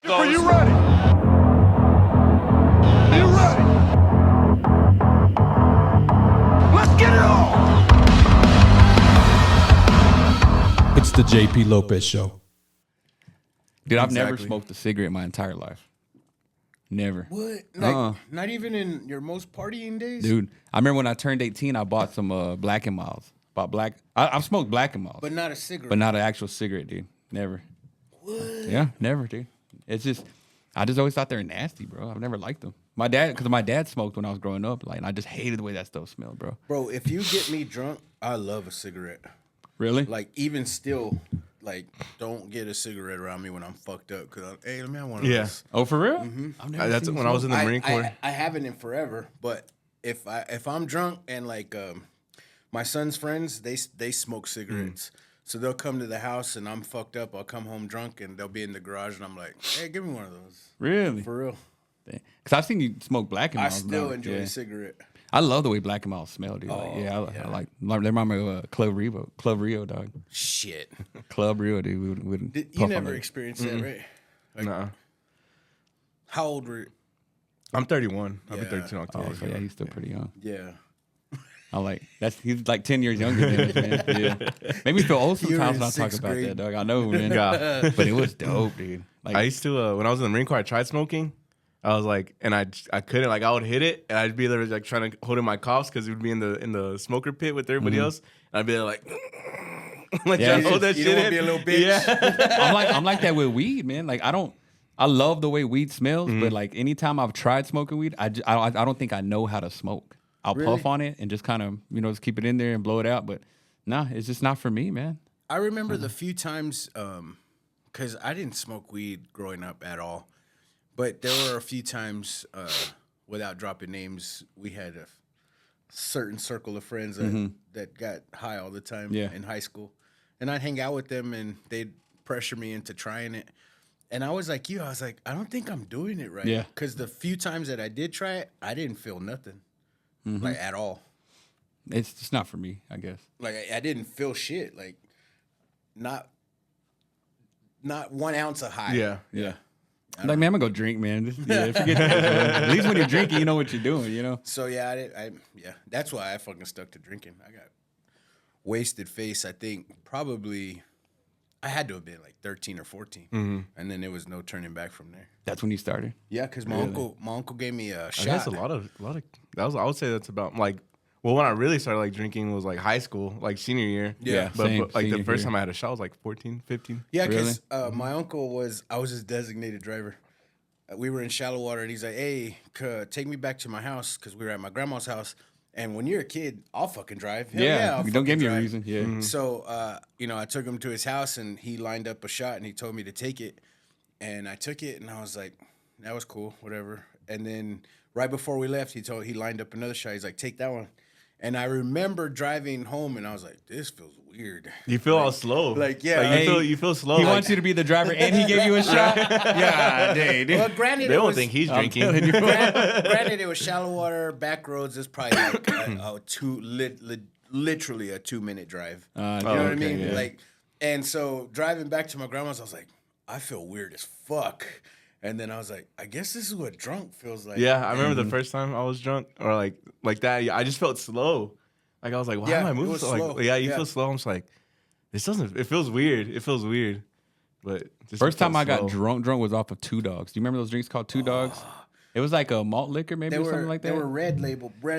Are you ready? Are you ready? Let's get it on! It's the JP Lopez Show. Dude, I've never smoked a cigarette my entire life. Never. What? Like, not even in your most partying days? Dude, I remember when I turned 18, I bought some Black & Milds. I've smoked Black & Milds. But not a cigarette. But not an actual cigarette, dude. Never. What? Yeah, never, dude. It's just, I just always thought they were nasty, bro. I've never liked them. Because my dad smoked when I was growing up, like, and I just hated the way that stuff smelled, bro. Bro, if you get me drunk, I love a cigarette. Really? Like, even still, like, don't get a cigarette around me when I'm fucked up. Because, hey, let me have one of those. Oh, for real? Mm-hmm. That's when I was in the Marine Corps. I haven't in forever, but if I'm drunk and, like, my son's friends, they smoke cigarettes. So they'll come to the house and I'm fucked up. I'll come home drunk and they'll be in the garage and I'm like, hey, give me one of those. Really? For real. Because I've seen you smoke Black & Milds. I still enjoy a cigarette. I love the way Black & Milds smell, dude. Like, I like. They remind me of Club Rio, dog. Shit. Club Rio, dude. We would You never experienced that, right? Like, Nah. How old were you? I'm 31. I'll be Yeah. 32 in October. Oh, so yeah, he's still pretty young. Yeah. I like he's like 10 years younger than us, man. Yeah. Made me feel old You were sometimes in when I talk sixth about grade. that, dog. I know, man. Yeah. But it was dope, dude. Like, I used to, when I was in the Marine Corps, I tried smoking. I was like, and I couldn't, like, I would hit it, and I'd be there, like, trying to hold in my coughs because it would be in the smoker pit with everybody else. And I'd be there, like, like, Yeah, trying to hold that you shit don't wanna in. be a little bitch. Yeah. I'm like that with weed, man. Like, I love the way weed smells, but like anytime I've tried smoking weed, I don't think I know how to smoke. I'll Really? puff on it and just kind of, just keep it in there and blow it out. But nah, it's just not for me, man. I remember the few times, because I didn't smoke weed growing up at all, but there were a few times, without dropping names, we had a certain circle of friends that got high all the time in high school. And I'd hang out with them and they'd pressure me into trying it. And I was like, I don't think I'm doing it right. Yeah. Because the few times that I did try it, I didn't feel nothing, like at all. It's just not for me, I guess. Like I didn't feel shit. Like not 1 ounce of high. Yeah. Like, man, I'm gonna go drink, man. Forget that. At least when you're drinking, you know what you're doing, you know? So yeah, that's why I fucking stuck to drinking. I got wasted face. I think probably I had to have been like 13 or 14, and then there was no turning back from there. That's when you started. Yeah, because my uncle gave me a I shot. guess a lot of I would say that's about, like, well, when I really started, like, drinking was, like, high school, like, senior year. Yeah. But Same, like, the senior first year. time I had a shot was, like, 14, 15. Yeah, because my uncle I was his designated driver. We were in shallow water, and he's like, "Hey, take me back to my house," because we were at my grandma's house. And when you're a kid, I'll fucking drive. Hell I'll don't give fucking me a drive. reason. Yeah. So, I took him to his house, and he lined up a shot, and he told me to take it. And I took it, and I was like, that was cool, whatever. And then right before we left, he lined up another shot. He's like, take that one. And I remember driving home, and I was like, this feels weird. You feel all slow. like, yeah. you feel slow. He like, wants you to be the driver, and he gave you a shot. Yeah, dude. Well, granted, they it don't was, think he's drinking. granted, it was shallow water, back roads. It's probably like literally a 2-minute drive. You know what I mean? yeah. Like, and so driving back to my grandma's, I was like, I feel weird as fuck. And then I was like, I guess this is what drunk feels like. Yeah, I remember the first time I was drunk, or like that. Yeah, I just felt slow. Like, I was like, why am I it moving was so? slow. Like, you feel slow. I'm just like, this doesn't. It feels weird. It feels weird. But just First time I got slow. drunk was off of Two Dogs. Do you remember those drinks called Two Dogs? It was like a malt liquor, maybe, They or something were like that. they were red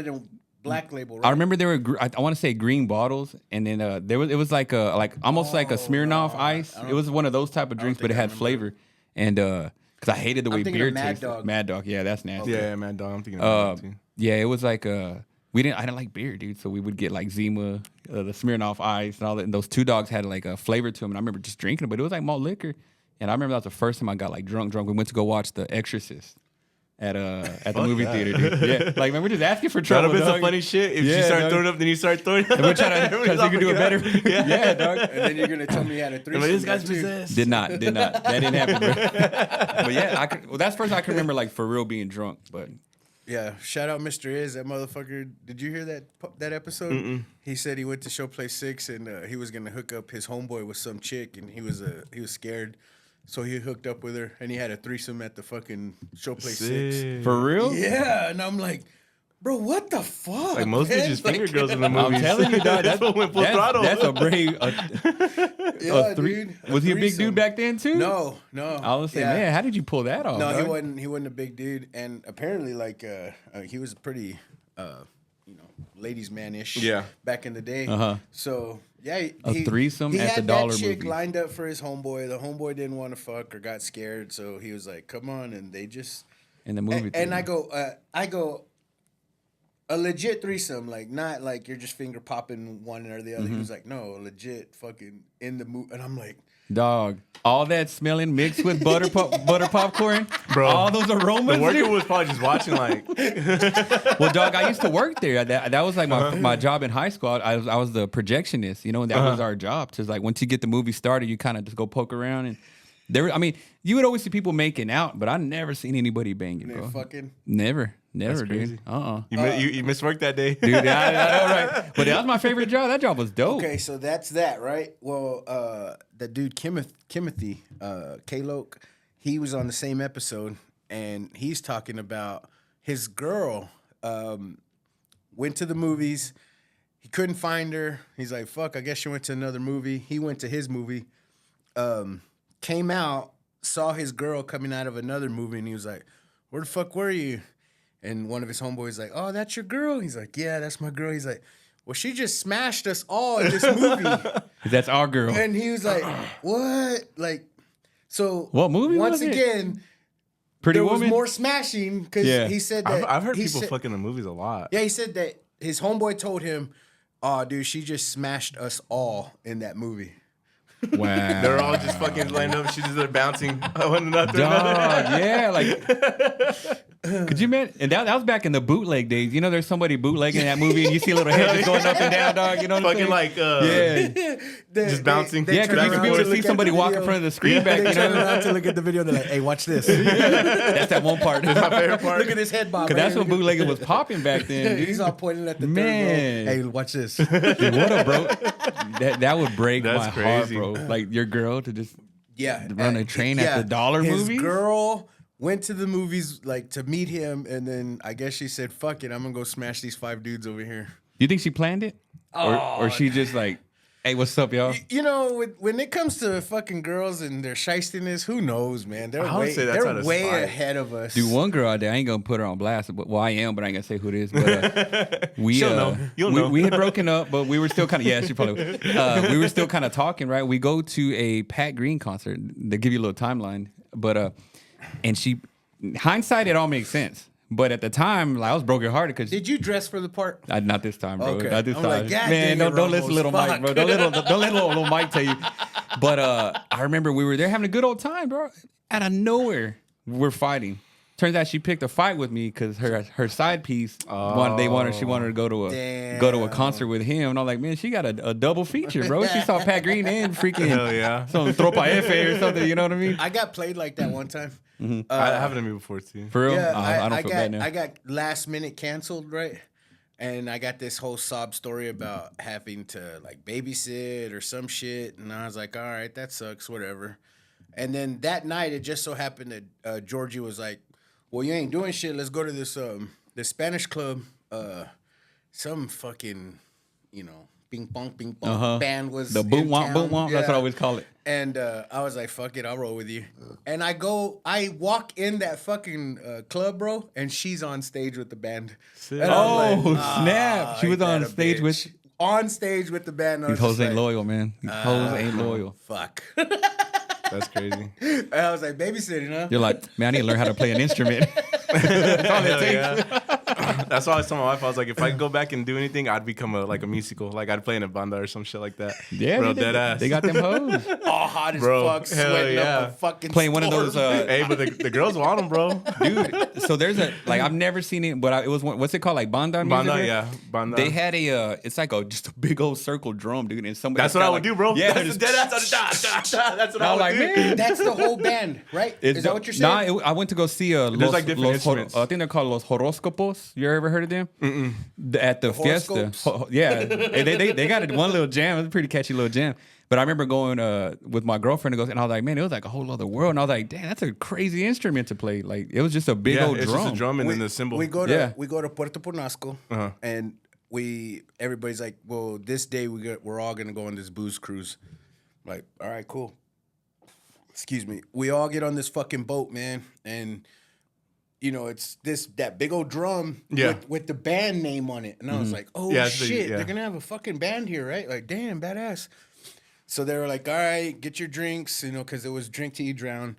and black label. Right? I remember they were. I want to say green bottles, and then it was like almost like a Smirnoff Ice. It was one of those type of drinks, but it think I had flavor. And because I hated the way thinking beer of Mad tasted. Dog. Mad Dog, yeah, that's nasty. Yeah, man, dog. I'm thinking about that too. Yeah, it was like I didn't like beer, dude. So we would get like Zima, the Smirnoff Ice, and all that. And those Two Dogs had like a flavor to them. And I remember just drinking it, but it was like malt liquor. And I remember that was the first time I got like drunk. We went to go watch The Exorcist at the movie theater, dude. Yeah, like man, we're just asking for trouble. That'd have been some dog. funny shit. If Yeah, you start dog. throwing up, then you start throwing up. And we're trying to see if we can do it better. Yeah, dog. And then you're gonna tell me you had a threesome. Like, this guy's too. possessed. Did not. That didn't happen, bro. But yeah, that's the first I can remember like for real being drunk. But Yeah, shout out Mr. Iz, that motherfucker. Did you hear that episode? Mm-mm. He said he went to Show Play 6 and he was gonna hook up his homeboy with some chick, and he was scared. So he hooked up with her, and he had a threesome at the fucking Showplace 6. Sick. For real? Yeah, and I'm like, bro, what the fuck? Like most man? bitches finger girls in the I'm movies. telling you, dog. That's what went full throttle. That's a brave. Yeah, Dude. a Was he a big threesome. dude back then too? No. I was saying, Yeah. man, how did you pull that off? No, he dog? wasn't. He wasn't a big dude, and apparently, like, he was pretty, ladies' man-ish. Yeah. Back in the day. Uh-huh. So yeah, A threesome he at had the dollar that chick movies. lined up for his homeboy. The homeboy didn't want to fuck or got scared, so he was like, "Come on," and they just. In the movie. And I theater. go. A legit threesome, like not like you're just finger popping one or the other. Mm-hmm. He was like, no, legit fucking in the movie, and I'm like. Dog, all that smelling mixed with butter popcorn, Bro, all those aromas. The worker dude. was probably just watching like, Well, dog, I used to work there. That was like my job in high school. I was the projectionist. You know, and that was our job. Just like once you get the movie started, you kind of just go poke around and I mean, you would always see people making out, but I never seen anybody banging, bro. Fucking. Never, dude. crazy. Uh-uh. you missed work that day. Dude, I know, right? But that was my favorite job. That job was dope. Okay, so that's that, right? Well, the dude Kimothy K-Loke, he was on the same episode, and he's talking about his girl went to the movies. He couldn't find her. He's like, fuck, I guess she went to another movie. He went to his movie, came out, saw his girl coming out of another movie, and he was like, where the fuck were you? And one of his homeboys like, oh, that's your girl? He's like, yeah, that's my girl. He's like, well, she just smashed us all in this movie. That's our girl. And he was like, what? Like, so What movie once was it? again, Pretty there Woman. was more smashing because Yeah. he said that. I've heard he people said- fucking in movies a lot. Yeah, he said that his homeboy told him, oh, dude, she just smashed us all in that movie. Wow. They're all just fucking lined up. She's just there bouncing one after another. Dog, yeah, like, could you imagine? And that was back in the bootleg days. You know, there's somebody bootlegging that movie, and you see a little head just going up and down, dog. You know what I'm Fucking saying? like, Yeah, just bouncing. They yeah, turn because you can be around able to look see at somebody the walk in video. front of the screen back. They You turn know, around to look at the video. They're like, hey, watch this. that's that one part. my favorite part. Look at this head bob. Because that's right? when bootlegging was popping back then. Dude. He's all pointing at the Man. third row. Hey, watch this. Dude, what a bro. That would break That's my crazy. heart, bro. Like your girl to just Yeah, run a train at the dollar his movies? girl went to the movies like to meet him, and then I guess she said, "Fuck it, I'm gonna go smash these 5 dudes over here." You think she planned it, or she just like, hey, what's up, y'all? You know, when it comes to fucking girls and their shystiness, who knows, man? They're I would say that's out they're of way spite. ahead of us. Dude, one girl out there, I ain't gonna put her on blast. But well, I am, but I ain't gonna say who it is. But we, She'll know. You'll know. we had broken up, but we were still kind of she probably. We were still kind of talking, right? We go to a Pat Green concert. They give you a little timeline, but and she, hindsight, it all makes sense. But at the time, like, I was brokenhearted because Did you dress for the part? not this time, bro. Okay. Not this I'm time. like, God Man, dang it, don't listen to little Ramos, Mike, bro. fuck. Don't let little Mike tell you. But I remember we were there having a good old time, bro. Out of nowhere, we're fighting. Turns out she picked a fight with me because her side piece she wanted to go to a concert with him, and I'm like, man, she got a double feature, bro. She saw Pat Green and freaking Hell yeah. some Tropa F or something. You know what I mean? I got played like that one time. I happened to me before too. For real, Yeah, I don't feel bad now. I got last minute canceled, right? And I got this whole sob story about having to like babysit or some shit, and I was like, all right, that sucks, whatever. And then that night, it just so happened that Georgie was like, well, you ain't doing shit. Let's go to this Spanish club. Some fucking, ping pong band was The boom in womp boom town. womp. That's what I Yeah. always call it. And I was like, fuck it, I'll roll with you. And I walk in that fucking club, bro, and she's on stage with the band. And I'm Oh like, snap! She was ain't that on a stage with. bitch? On stage with the band. I These was hoes just ain't like, loyal, man. These hoes ain't loyal. Fuck. That's crazy. And I was like, babysitting, huh? You're like, man, I need to learn how to play an instrument. That's all it Hell takes. yeah. That's why I was telling my wife, I was like, if I could go back and do anything, I'd become a musical. Like I'd play in a banda or some shit like that. Yeah, bro, they dead ass. They got them hoes. All hot as Bro, fuck, hell sweating yeah. up a fucking Playing one of storm. those, Hey, but the girls want them, bro. dude. So there's I've never seen it, but it was what's it called, like banda music? Banda, right? yeah, banda. They had it's like just a big old circle drum, dude, and somebody. That's what I would do, bro. Yeah, that's the dead ass. That's what I I was would like, do. man. That's the whole band, right? Is that what you're saying? Nah, I went to go see like different instruments. I think they're called Los Horoscopos. You ever heard of them? At the fiesta. horoscopes? Yeah, they got one little jam. It's a pretty catchy little jam. But I remember going with my girlfriend and I was like, man, it was like a whole other world. And I was like, damn, that's a crazy instrument to play. Like it was just a big old it's drum. just a drum and then the cymbal. We go to Puerto Penasco, and everybody's like, well, this day we're all gonna go on this booze cruise. Like, all right, cool. Excuse me. We all get on this fucking boat, man, and it's that big old drum with the band name on it, and I was like, oh shit, they're gonna have a fucking band here, right? Like, damn, badass. So they were like, all right, get your drinks, because it was drink till you drown.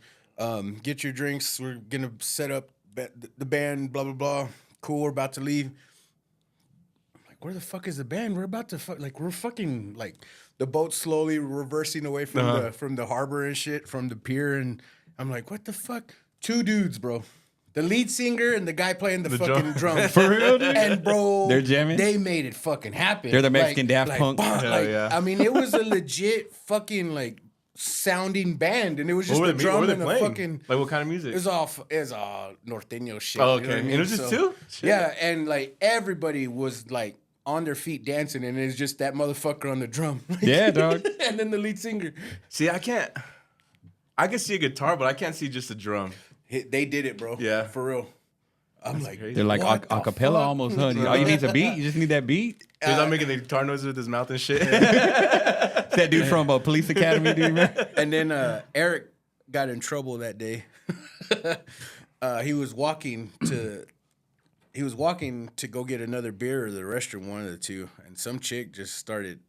Get your drinks. We're gonna set up the band. Blah blah blah. Cool. We're about to leave. Where the fuck is the band? We're about to we're fucking the boat slowly reversing away from the harbor and shit, from the pier, and I'm like, what the fuck? 2 dudes, bro. The lead singer and the guy playing the fucking drum. For real, dude? And bro, they're jamming. They made it fucking happen. They're the Mexican Daft Punk. I mean, it was a legit fucking sounding band, and it was just the drum and the fucking what kind of music? It was all norteño shit. Oh, okay. You know what I mean? And it was just 2? Shit. Yeah, and everybody was on their feet dancing, and it's just that motherfucker on the drum. Yeah, dog. And then the lead singer. See, I can see a guitar, but I can't see just a drum. They did it, bro. Yeah. For real. I'm like, they're like acapella almost, huh? All you need is a beat. You just need that beat. He's not making the guitar noises with his mouth and shit. That dude from Police Academy, dude, man. And then Eric got in trouble that day. He was walking to go get another beer or the restroom, one of the two, and some chick just started,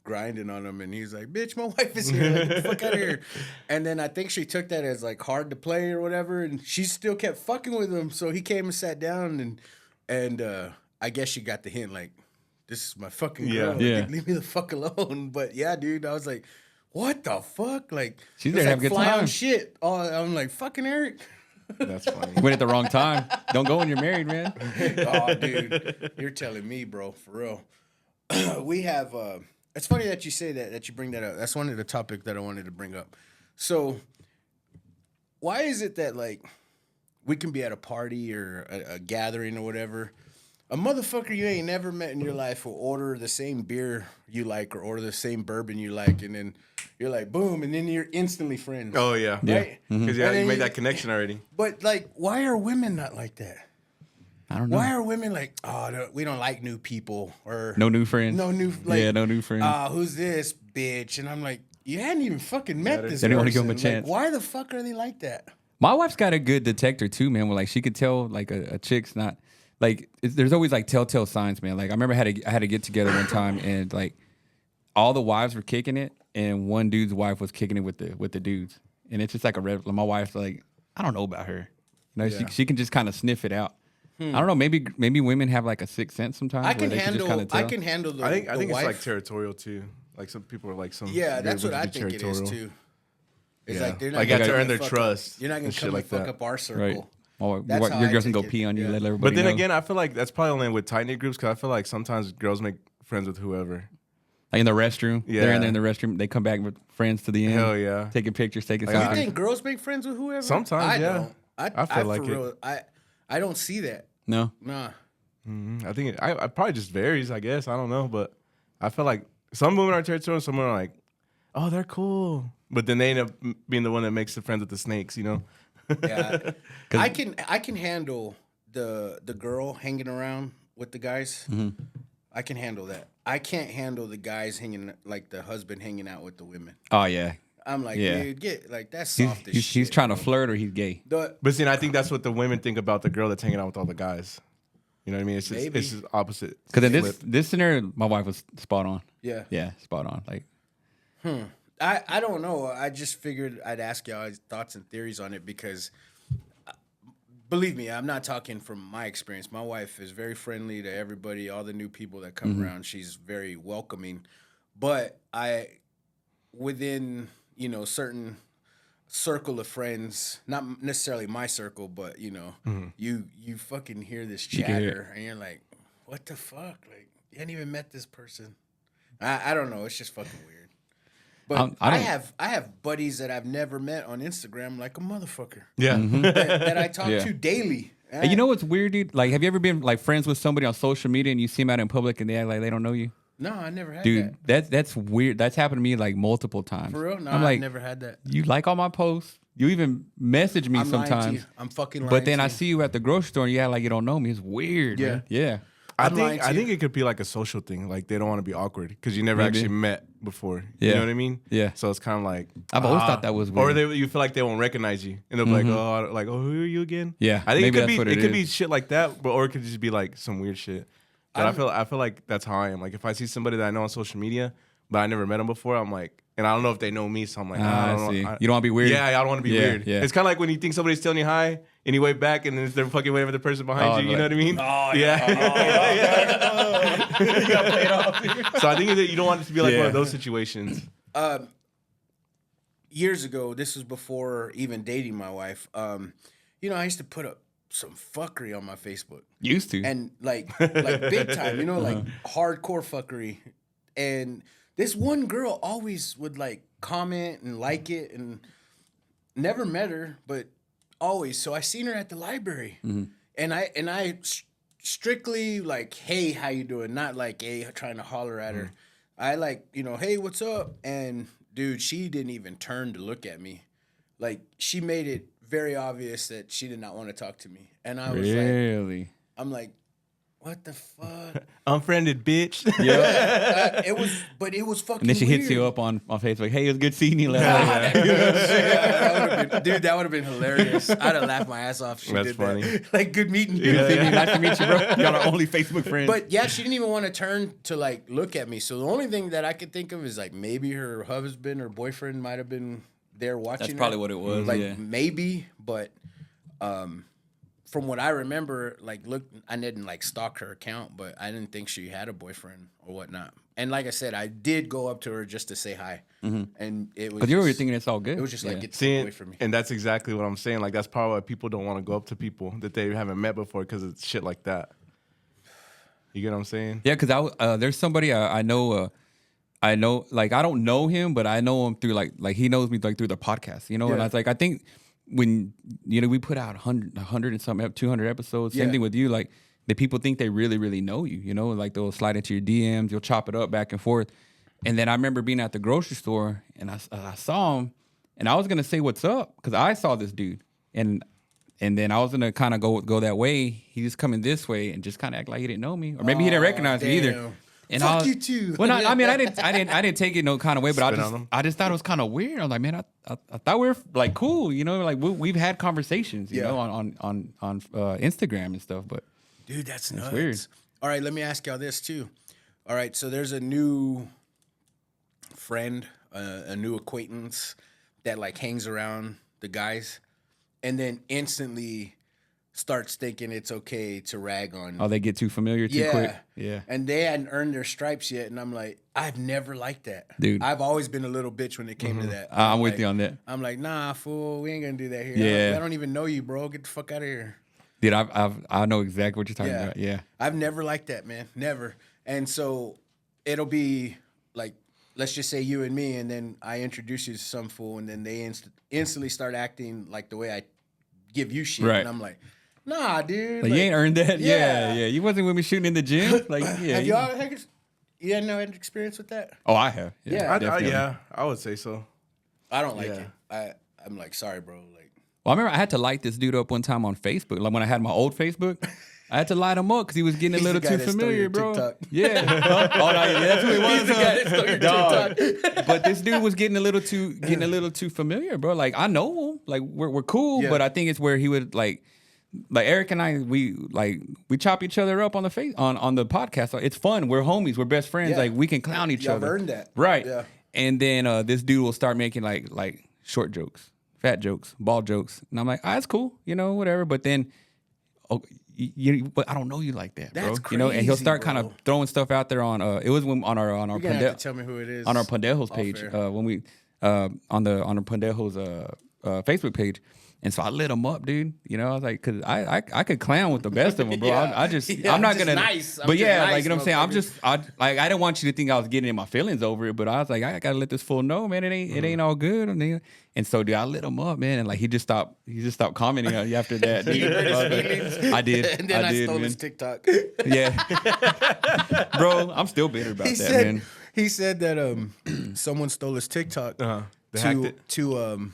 grinding on him, and he's like, "Bitch, my wife is here. Get the fuck out of here." And then I think she took that as hard to play or whatever, and she still kept fucking with him. So he came and sat down, and I guess she got the hint, this is my fucking girl. Yeah. Leave me the fuck alone. But yeah, dude, I was like, what the fuck? She's there to have a good fly time. on shit. I'm like, fucking Eric. That's funny. You went at the wrong time. Don't go when you're married, man. Oh, dude, you're telling me, bro, for real. We have. It's funny that you say that you bring that up. That's one of the topics that I wanted to bring up. So, why is it that we can be at a party or a gathering or whatever, a motherfucker you ain't never met in your life will order the same beer you like or order the same bourbon you like, and then you're like, boom, and then you're instantly friends. Oh yeah, right? Because you made that connection already. But why are women not like that? I don't know. Why are women like, we don't like new people, or No new friends. no new no new friends. who's this bitch? And I'm like, you hadn't even fucking met this They person. didn't want to give him a chance. Why the fuck are they like that? My wife's got a good detector too, man. Where she could tell a chick's not there's always telltale signs, man. I remember I had a get together one time, and all the wives were kicking it, and one dude's wife was kicking it with the dudes, and it's just a red. My wife's I don't know about her. She can just kind of sniff it out. I don't know. Maybe women have a sixth sense sometimes. I can where they handle. Can just tell. I can handle the. I think wife. it's territorial too. Some people are some. Yeah, that's what I be think it is too. It's they're not you have gonna to earn their fuck trust. You're not gonna and come shit and fuck that. up our circle. Right. Your how girls I can go take pee it, on you. yeah. Let everybody But then know. again, I feel like that's probably only with tight knit groups, because I feel like sometimes girls make friends with whoever. In the restroom. Yeah. They're in there in the restroom. They come back with friends to the end. Hell yeah. Taking pictures, taking You selfies. think girls make friends with whoever? Sometimes, I yeah. don't. I feel like for it. real, I don't see that. No. Nah. I think I probably just varies. I guess I don't know, but I feel like some women are territorial, some women are like, oh, they're cool, but then they end up being the one that makes the friends with the snakes. Yeah. I can handle the girl hanging around with the guys. Mm-hmm. I can handle that. I can't handle the guys hanging the husband hanging out with the women. Oh yeah. I'm like, Yeah. dude, that's soft as shit. He's trying to flirt or he's gay. But see, I think that's what the women think about the girl that's hanging out with all the guys. You know what I mean? It's just opposite. Because in this scenario, my wife was spot on. Yeah. Yeah, spot on. I don't know. I just figured I'd ask y'all thoughts and theories on it because, believe me, I'm not talking from my experience. My wife is very friendly to everybody, all the new people that come around. She's very welcoming. But within, certain circle of friends, not necessarily my circle, but, you fucking hear this chatter and you're like, what the fuck? You hadn't even met this person. I don't know. It's just fucking weird. But I have buddies that I've never met on Instagram like a motherfucker. Yeah. that I talk to daily. And you know what's weird, dude? Have you ever been friends with somebody on social media and you see them out in public and they act like they don't know you? No, I never had Dude, that. that's weird. That's happened to me like multiple times. For real? No, I'm I've like, never had that. you like all my posts. You even message me I'm lying to sometimes. you. I'm fucking lying But then to I you. see you at the grocery store and you act like you don't know me. It's weird. Yeah. Man. Yeah. I I'm lying think to I you. think it could be like a social thing. Like they don't want to be awkward because you never Maybe. actually met before. Yeah. You know what I mean? Yeah. So it's kind of like I've always thought that was weird. Or you feel like they won't recognize you, and they'll be like, oh, who are you again? Yeah, I think maybe it could that's be what it it could be is. shit like that, or it could just be like some weird shit. But I feel like that's how I am. Like if I see somebody that I know on social media, but I never met them before, I'm like, and I don't know if they know me, so I'm like, I don't see. know. You don't want to be weird? Yeah, I don't want to be Yeah, weird. yeah. It's kind of like when you think somebody's telling you hi, and you wave back, and then they're fucking waving at the person behind Oh, you. You know like- what I mean? Oh, Yeah. So I think that you don't want it to be like one Yeah. of those situations. Years ago, this was before even dating my wife. I used to put up some fuckery on my Facebook. Used to. And like big time, like hardcore fuckery. And this one girl always would like comment and like it, and never met her, but always. So I seen her at the library, and I strictly like, hey, how you doing? Not like, hey, trying to holler at her. I like, hey, what's up? And dude, she didn't even turn to look at me. Like she made it very obvious that she did not want to talk to me, and I was like, really? I'm like, what the fuck? Unfriended bitch. It was fucking. And then she hits you weird. up on Facebook. Hey, it was good seeing you last night. Dude, that would have been hilarious. I'd have laughed my ass off if she That's did funny. that. Like, good meeting you. Good seeing you. Nice to meet you, bro. Y'all are only Facebook friends. But yeah, she didn't even want to turn to like look at me. So the only thing that I could think of is like maybe her husband or boyfriend might have been there watching. That's probably her. what it was, Like yeah. maybe, but from what I remember, like look, I didn't like stalk her account, but I didn't think she had a boyfriend or whatnot. And like I said, I did go up to her just to say hi, and it was Because you're already just- thinking it's all good. it was just like Yeah. get See, away from me. and that's exactly what I'm saying. Like that's probably why people don't want to go up to people that they haven't met before because it's shit like that. You get what I'm saying? Yeah, because there's somebody I know. I know, like I don't know him, but I know him through like he knows me like through the podcast. And I was like, I think when we put out 100 and something, 200 episodes. Same Yeah. thing with you. Like the people think they really really know you. Like they'll slide into your DMs, you'll chop it up back and forth. And then I remember being at the grocery store and I saw him, and I was gonna say what's up because I saw this dude, and then I was gonna kind of go that way. He was coming this way and just kind of act like he didn't know me, or maybe he didn't recognize me either. damn. And Fuck I was, you too. Well, I mean, I didn't take it no kind of way, but Spit on him. I just thought it was kind of weird. I was like, man, I thought we were like cool, like we've had conversations, Yeah. on Instagram and stuff, but Dude, that's nuts. weird. All right, let me ask y'all this too. All right, so there's a new friend, a new acquaintance that like hangs around the guys, and then instantly starts thinking it's okay to rag on. Oh, they get too familiar too quick. Yeah. And they hadn't earned their stripes yet, and I'm like, I've never liked that, Dude. I've always been a little bitch when it came to that. I'm with like- you on that. I'm like, nah, fool, we ain't gonna do that here. Yeah. I don't even know you, bro. Get the fuck out of here. Dude, I know exactly what you're talking about. Yeah. I've never liked that, man. Never. And so it'll be like, let's just say you and me, and then I introduce you to some fool, and then they instantly start acting like the way I give you shit. Right. And I'm like, nah, dude. Like, you ain't earned that. yeah. Yeah. You wasn't with me shooting in the gym. Like, yeah. Have y'all had experience with that? Oh, I have. Yeah. definitely. I would say so. I don't like Yeah. it. I'm like, sorry, bro. Like, Well, I remember I had to light this dude up one time on Facebook. Like when I had my old Facebook, I had to light him up because he was getting a He's little the guy too that stole familiar, your bro. TikTok. Yeah. Oh, no, yeah, that's who he was. He's the guy that stole your Dog. TikTok. But this dude was getting a little too familiar, bro. Like I know him, like we're cool, Yeah. but I think it's where he would like Eric and I, we chop each other up on the face on the podcast. It's fun. We're homies. We're best friends. Yeah. Like we can clown each Y'all other. earned that. Right. Yeah. And then this dude will start making like short jokes, fat jokes, ball jokes, and I'm like, that's cool, whatever. But then, but I don't know you like that, That's bro. And he'll crazy, start kind bro. of throwing stuff out there on. It was when on our You're gonna have to tell me who it is on our Pendejos off page air. when we on our Pendejos Facebook page, And so I lit him up, dude. You know, I was like, cause I could clown with the best of them, bro. Yeah. I just, Yeah, I'm not I'm just gonna. nice. I'm But just yeah, nice, like you know what I'm saying. motherfucker. I didn't want you to think I was getting in my feelings over it, but I was like, I gotta let this fool know, man. It ain't all good. And so, dude, I lit him up, man, and like he just stopped commenting on you after that. Dude. I did. And then I did, stole man. his TikTok. Yeah, bro, I'm still bitter about that, man. He said that someone stole his TikTok They hacked it. to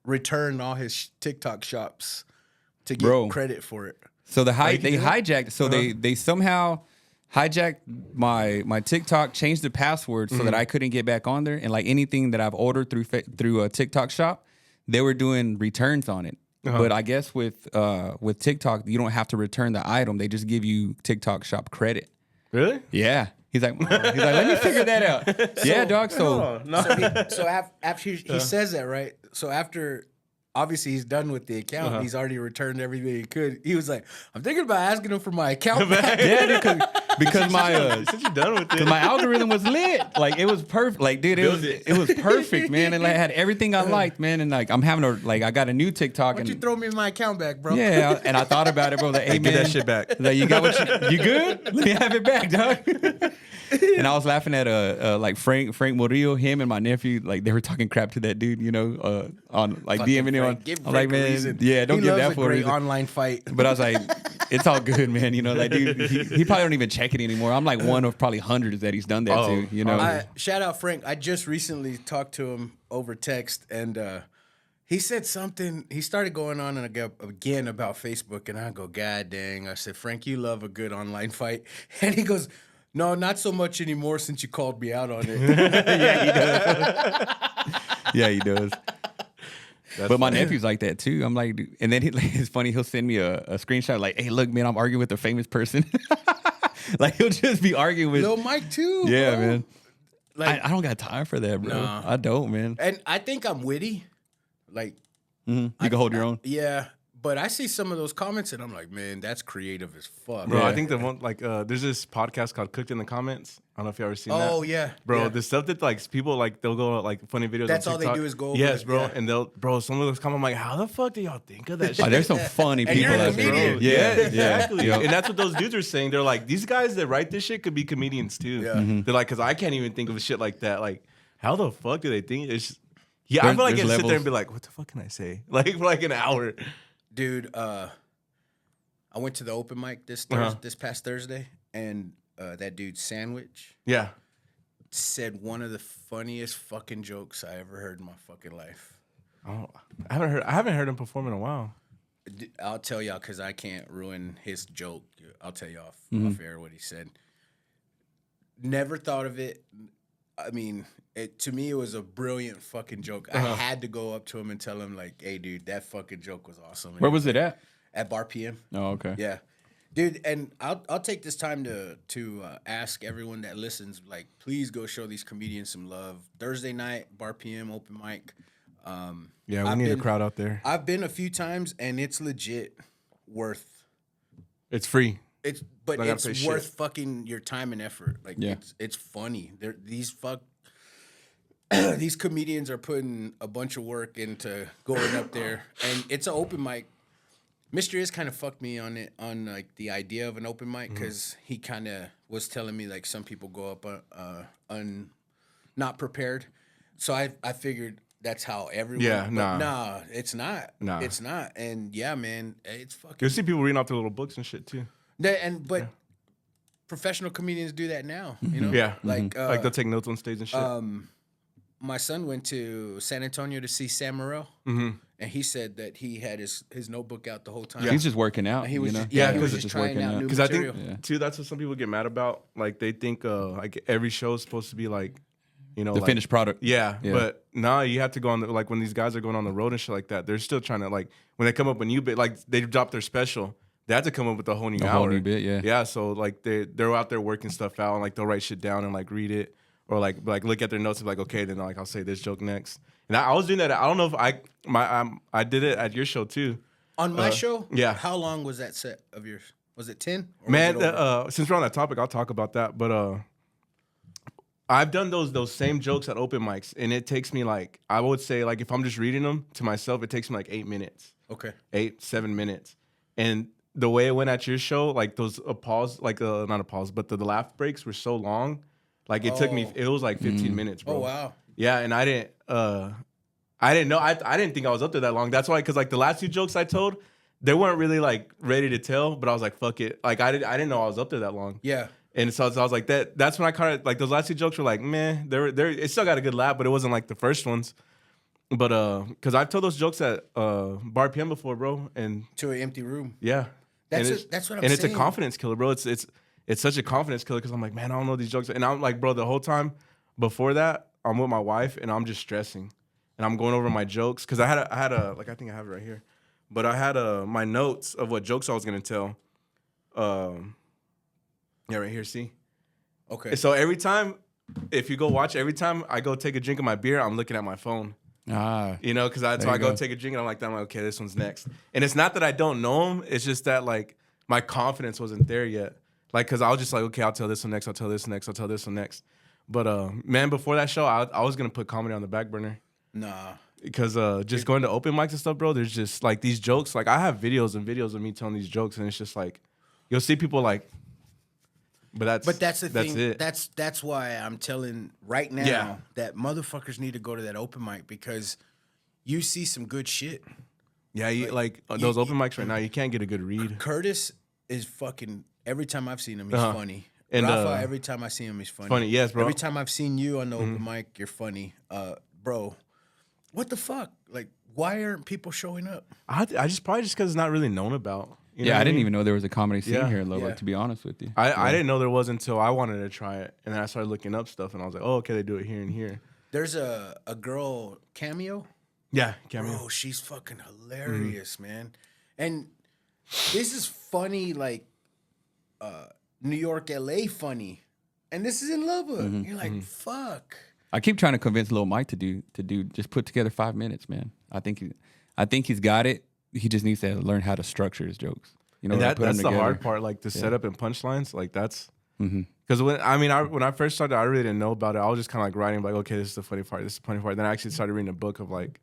return all his TikTok shops to get Bro. credit for it. So they hijacked. So they somehow hijacked my TikTok, changed the password so that I couldn't get back on there. And like anything that I've ordered through a TikTok shop, they were doing returns on it. But I guess with TikTok, you don't have to return the item. They just give you TikTok shop credit. Really? Yeah. He's like, let me figure that out. Yeah, dog. So So after he says that, right? So after, obviously he's done with the account. He's already returned everything he could. He was like, I'm thinking about asking him for my account back. yeah, dude, because my Since you're done with it. my algorithm was lit. Like it was perfect. Like dude, it was perfect, man. And like, I had everything I liked, man. And like I'm having I got a new TikTok. Why don't And you throw me my account back, bro? yeah, and I thought about it, bro. Like, hey, Get man, that shit back. like you got what you good? Let me have it back, dog. And I was laughing at like Frank Murillo, him and my nephew, like they were talking crap to that dude, you know, on like Fucking DMing him on. Frank. Give I'm like, Frank a man, reason. yeah, don't He give loves that a for a great reason. online fight. But I was like, it's all good, man. You know, like dude, he probably don't even check it anymore. I'm like one of probably hundreds that he's done that to. You know, Shout out Frank. I just recently talked to him over text, and he said something. He started going on and again about Facebook, and I go, God dang! I said, Frank, you love a good online fight, and he goes, no, not so much anymore since you called me out on it. yeah, he does. Yeah, he does. But my nephew's like that too. I'm like, dude. And then it's funny. He'll send me a screenshot like, "Hey, look, man, I'm arguing with a famous person." Like he'll just be arguing with Lil Mike too. Yeah, bro. man. Like, I don't got time for that, bro. Nah. I don't, man. and I think I'm witty. Like, You can hold your own. yeah. But I see some of those comments and I'm like, man, that's creative as fuck. Bro, Yeah. I think the one like there's this podcast called Cooked in the Comments. I don't know if you ever seen that. Oh yeah, Bro, yeah. the stuff that like people like they'll go like funny videos. That's on all they TikTok. do is go over Yes, it, bro. yeah. And they'll some of those comments. I'm like, how the fuck do y'all think of that shit? Oh, there's some funny And people you're a out there. comedian. Bro. Yeah, Yeah, exactly. Yeah. And that's what those dudes are saying. They're like, these guys that write this shit could be comedians too. Yeah. They're like, because I can't even think of a shit like that. Like, how the fuck do they think? It's just, yeah, I There's- feel like I there's sit there levels. and be like, what the fuck can I say? Like for like an hour. Dude, I went to the open mic this past Thursday, and that dude Sandwich Yeah. said one of the funniest fucking jokes I ever heard in my fucking life. Oh, I haven't heard him perform in a while. I'll tell y'all because I can't ruin his joke. I'll tell you off air what he said. Never thought of it. I mean, to me, it was a brilliant fucking joke. I had to go up to him and tell him, like, hey, dude, that fucking joke was awesome. And Where he was it at? At Bar PM. Oh, okay. Yeah. Dude, and I'll take this time to ask everyone that listens, like, please go show these comedians some love. Thursday night, Bar PM, open mic. Yeah, we I've need a been- crowd out there. I've been a few times, and it's legit worth. It's free. It's I gotta it's pay shit. worth fucking your time and effort. Like Yeah. it's funny. These comedians are putting a bunch of work into going up there, and it's an open mic. Mystery kind of fucked me on it, on like the idea of an open mic, because he kind of was telling me like some people go up not prepared. So I figured that's how everyone. Yeah, but nah. nah, it's not. Nah. It's not. And yeah, man, it's fucking. You'll see people reading off their little books and shit too. But professional comedians do that now, you know? Yeah. Like, Like they'll take notes on stage and shit. my son went to San Antonio to see Sam Morril, and he said that he had his notebook out the whole time. He's just working out. He was you know? just, yeah, he was because just it's trying working out out. new Because I think material. too, that's what some people get mad about. Like they think like every show is supposed to be like, you know, The like, finished product. Yeah, Yeah. but nah, you have to go on the, like when these guys are going on the road and shit like that. They're still trying to like when they come up with new bit, like they drop their special. They have to come up with a whole new A hour. whole new bit, yeah. Yeah, so like they're out there working stuff out and like they'll write shit down and like read it or like look at their notes and be like, okay, then like I'll say this joke next. And I was doing that. I don't know if I did it at your show too. On my show, yeah. How long was that set of yours? Was it 10? Man, since we're on that topic, I'll talk about that. But I've done those same jokes at open mics, and it takes me like, I would say, like, if I'm just reading them to myself, it takes me like 8 minutes. Okay. 7 minutes. And the way it went at your show, like those pause, like not a pause, but the laugh breaks were so long. Like it took me, it was like 15 minutes, bro. Oh wow. Yeah, and I didn't know, I didn't think I was up there that long. That's why, because like the last 2 jokes I told, they weren't really like ready to tell, but I was like, fuck it. Like I didn't know I was up there that long. Yeah. And so I was like, that's when I kind of, like, those last 2 jokes were like, meh, it still got a good laugh, but it wasn't like the first ones. But, because I've told those jokes at Bar PM before, bro, and To an empty room. yeah. That's what I'm saying. And it's a confidence killer, bro. It's such a confidence killer, because I'm like, man, I don't know these jokes. And I'm like, bro, the whole time before that, I'm with my wife, and I'm just stressing. And I'm going over my jokes, because I had a, like, I think I have it right here. But I had my notes of what jokes I was going to tell. Yeah, right here, see? Okay. So every time, if you go watch, every time I go take a drink of my beer, I'm looking at my phone. You know, because I go take a drink, and I'm like, okay, this one's next. And it's not that I don't know them. It's just that, like, my confidence wasn't there yet. Like, because I was just like, okay, I'll tell this one next, I'll tell this next, I'll tell this one next. But, man, before that show, I was going to put comedy on the back burner. Nah. Because just going to open mics and stuff, bro, there's just, like, these jokes. Like, I have videos and videos of me telling these jokes, and it's just like, you'll see people like, But that's the thing. It. That's why I'm telling right now that motherfuckers need to go to that open mic, because you see some good shit. Yeah, those open mics right now, you can't get a good read. Curtis is fucking, every time I've seen him, he's funny. And Rafa, every time I see him, he's funny. Funny, yes, bro. Every time I've seen you on the open mic, you're funny. Bro, what the fuck? Like, why aren't people showing up? I just probably just because it's not really known about. You know I didn't mean? even know there was a comedy scene here in Lubbock, Yeah. to be honest with you. I didn't know there was until I wanted to try it, and then I started looking up stuff, and I was like, oh, okay, they do it here and here. There's a girl, Cameo. Yeah, cameo. Bro, she's fucking hilarious, man. And this is funny, like New York, LA funny. And this is in Lubbock. You're like, fuck. I keep trying to convince Lil Mike to do just put together 5 minutes, man. I think he's got it. He just needs to learn how to structure his jokes. You know, And put them that's the together. hard part, like the setup and punchlines. Like that's because when I first started, I really didn't know about it. I was just kind of like writing, like, okay, this is the funny part, this is the funny part. Then I actually started reading a book of like,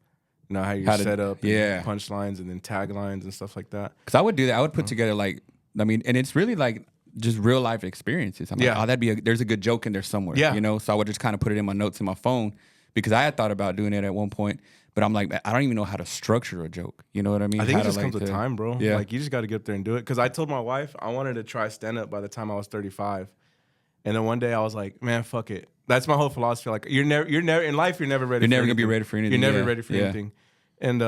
you know, how you set up, and punchlines, and then taglines and stuff like that. Because I would do that. I would put together and it's really like just real life experiences. I'm like, oh, there's a good joke in there somewhere. Yeah. You know, so I would just kind of put it in my notes in my phone, because I had thought about doing it at one point, but I'm like, I don't even know how to structure a joke. You know what I mean? I think how it just to, comes with time, bro. Yeah. Like you just got to get up there and do it. Because I told my wife I wanted to try stand up by the time I was 35, and then one day I was like, man, fuck it. That's my whole philosophy. Like you're never in life. You're never ready. You're for never gonna anything. be ready for anything. You're never ready for anything. And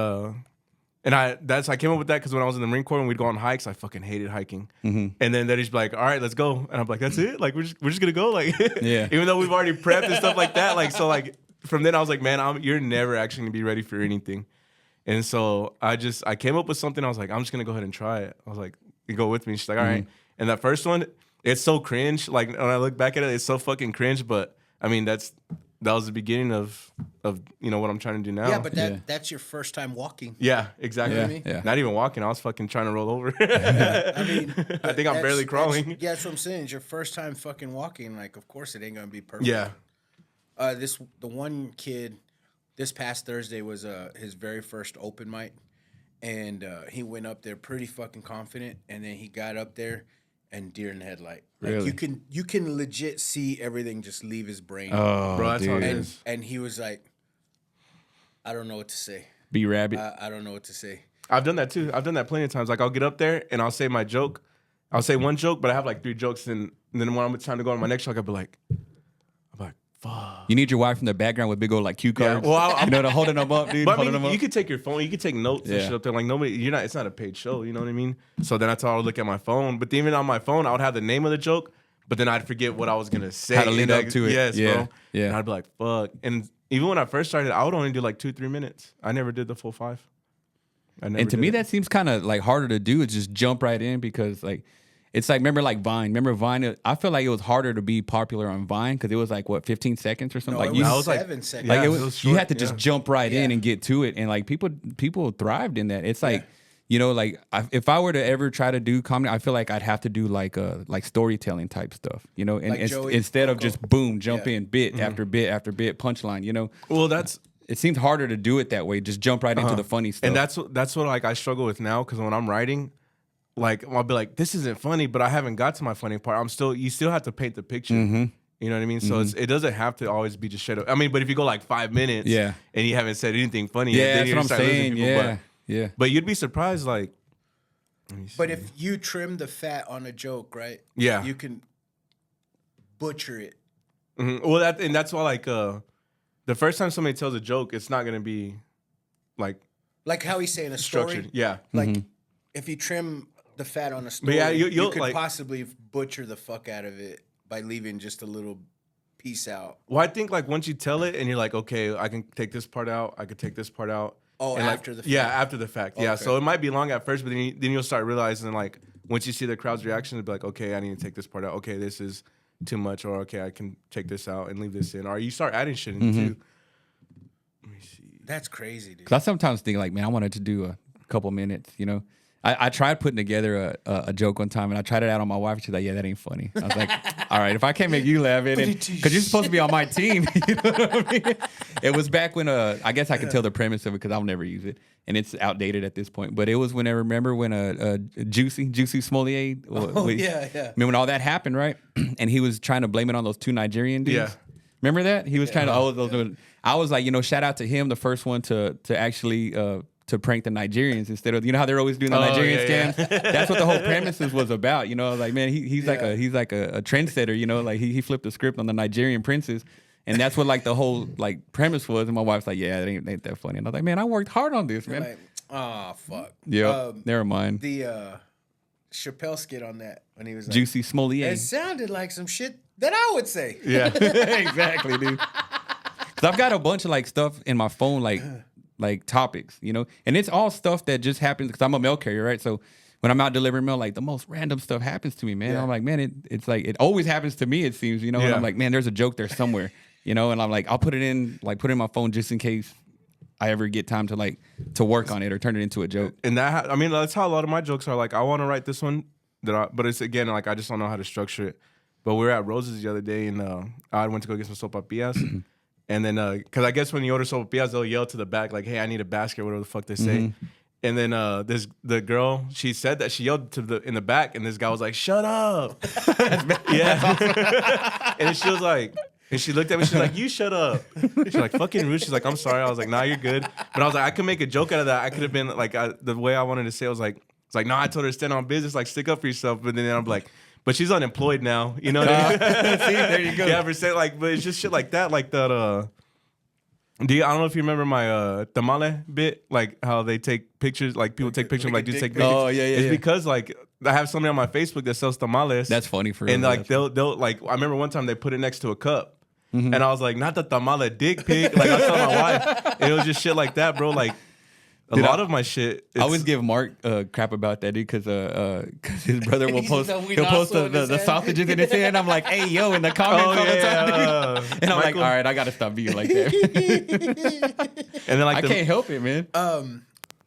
I came up with that because when I was in the Marine Corps and we'd go on hikes, I fucking hated hiking. And then they'd just be like, all right, let's go. And I'm like, that's it? Like we're just gonna go? Like even though we've already prepped and stuff like that. Like so like from then I was like, man, you're never actually gonna be ready for anything. And so I came up with something. I was like, I'm just gonna go ahead and try it. I was like, you go with me. She's like, all right. And that first one, it's so cringe. Like when I look back at it, it's so fucking cringe. But I mean, that was the beginning of you know what I'm trying to do now. Yeah, but that's your first time walking. Yeah, exactly. You know what I mean? Not even walking. I was fucking trying to roll over. I mean, I think I'm barely crawling. That's what I'm saying. It's your first time fucking walking. Like, of course, it ain't gonna be perfect. Yeah. The one kid, this past Thursday was his very first open mic, and he went up there pretty fucking confident, and then he got up there and deer in the headlight. Like Really? you can legit see everything just leave his brain. Oh, Bro, that's how it dude. is. And he was like, I don't know what to say. Be rabbit. I don't know what to say. I've done that too. I've done that plenty of times. Like I'll get up there and I'll say my joke. I'll say one joke, but I have like 3 jokes, and then when I'm trying to go on my next joke, I'll be like, fuck. You need your wife in the background with big old like cue cards. well, I'm- you know, to holding them up, dude. But I holding mean, them up. you could take your phone, you could take notes and Yeah. shit up there. Like nobody, it's not a paid show, you know what I mean? So then that's how I would look at my phone. But even on my phone, I would have the name of the joke, but then I'd forget what I was gonna say. How to lead And up to it. Yes, Yeah, bro. yeah. And I'd be like, fuck. And even when I first started, I would only do like 2-3 minutes. I never did the full 5. And to me, that seems kind of like harder to do. Is just jump right in, because like it's like remember Vine. Remember Vine? I feel like it was harder to be popular on Vine because it was like 15 seconds or something. No, like it you, was like- 7 seconds. like Yeah, it it was, was you short, had to just yeah. jump right in Yeah. and get to it, and like people thrived in that. It's like You know, like if I were to ever try to do comedy, I feel like I'd have to do like storytelling type stuff. You know, and Like Joey instead of just boom, jump Yeah. in bit after bit after bit, punchline. You know, Well, that's it seems harder to do it that way. Just jump right into the funny stuff. and that's what like I struggle with now because when I'm writing, like I'll be like, this isn't funny, but I haven't got to my funny part. You still have to paint the picture. You know what I mean? So it doesn't have to always be just straight up. I mean, but if you go like 5 minutes, Yeah. and you haven't said anything funny, yeah, yet, then that's you what I'm start losing saying. people. Yeah, yeah. But you'd be surprised, like. But if you trim the fat on a joke, right? Yeah. You can butcher it. Well, that's why like the first time somebody tells a joke, it's not gonna be like Like how he's saying a story. structured. Yeah. Like if you trim the fat on a story, yeah, you you'll, could like- possibly butcher the fuck out of it by leaving just a little piece out. Well, I think like once you tell it and you're like, okay, I can take this part out, I could take this part out. Oh, and, like, after the fact. Yeah, after the fact. Yeah. Okay. So it might be long at first, but then you'll start realizing like once you see the crowd's reaction, it'll be like, okay, I need to take this part out. Okay, this is too much, or okay, I can take this out and leave this in. Or you start adding shit in too. Let me see. That's crazy, dude. Cause I sometimes think like, man, I wanted to do a couple minutes, you know. I tried putting together a joke one time, and I tried it out on my wife. She's like, "Yeah, that ain't funny." I was like, "All right, if I can't make you laugh, because you're supposed to be on my team." You know what I mean? It was back when I guess I could tell the premise of it because I'll never use it, and it's outdated at this point. But it was when I remember when Juicy Smollier. yeah. I mean, when all that happened, right? And he was trying to blame it on those 2 Nigerian dudes. Yeah. Remember that? He was trying to. I was like, you know, shout out to him, the first one to actually to prank the Nigerians instead of, you know how they're always doing the Nigerian yeah, scams. That's what the whole premises was about. You know, like, man, he's like a trendsetter. You know, like he flipped the script on the Nigerian princes. And that's what like the whole like premise was. And my wife's like, yeah, it ain't that funny. And I was like, man, I worked hard on this, man. Like, oh fuck. Yeah, never mind. The Chappelle skit on that when he was like, Juicy Smollier. it sounded like some shit that I would say. Yeah. Exactly, dude. Cause I've got a bunch of like stuff in my phone, like topics, you know, and it's all stuff that just happens because I'm a mail carrier, right? So when I'm out delivering mail, like the most random stuff happens to me, man. Yeah. I'm like, man, it's like it always happens to me. It seems, you know, and Yeah. I'm like, man, there's a joke there somewhere, you know, and I'm like, I'll put it in my phone just in case I ever get time to work on it or turn it into a joke. And that, I mean, that's how a lot of my jokes are. Like, I want to write this one, but it's again like I just don't know how to structure it. But we were at Rose's the other day, and I went to go get some sopapillas. And then, because I guess when you order sopapillas, they'll yell to the back, like, hey, I need a basket, whatever the fuck they say. And then the girl, she said that she yelled in the back, and this guy was like, shut up. Yeah. And then she was like, and she looked at me, she's like, you shut up. She's like, fucking rude. She's like, I'm sorry. I was like, nah, you're good. But I was like, I could make a joke out of that. I could have been like, the way I wanted to say it was like, it's like, no, I told her to stand on business, like, stick up for yourself. But then I'm like, but she's unemployed now. You know what I mean? See, there you go. Yeah, for saying like, but it's just shit like that, like that. I don't know if you remember my tamale bit, like how they take pictures, like people take pictures, like dudes take pictures. Oh, yeah, It's yeah. because like I have somebody on my Facebook that sells tamales. That's funny for real. And like they'll like I remember one time they put it next to a cup. And I was like, not the tamale dick pic. Like I told my wife, and it was just shit like that, bro. Like a lot of my shit. I always give Mark crap about that, dude, because his brother will post he'll post the sausages in his hand. I'm like, hey yo, in the comments all the time, dude. And I'm like, all right, I gotta stop being like that. And then like I can't help it, man.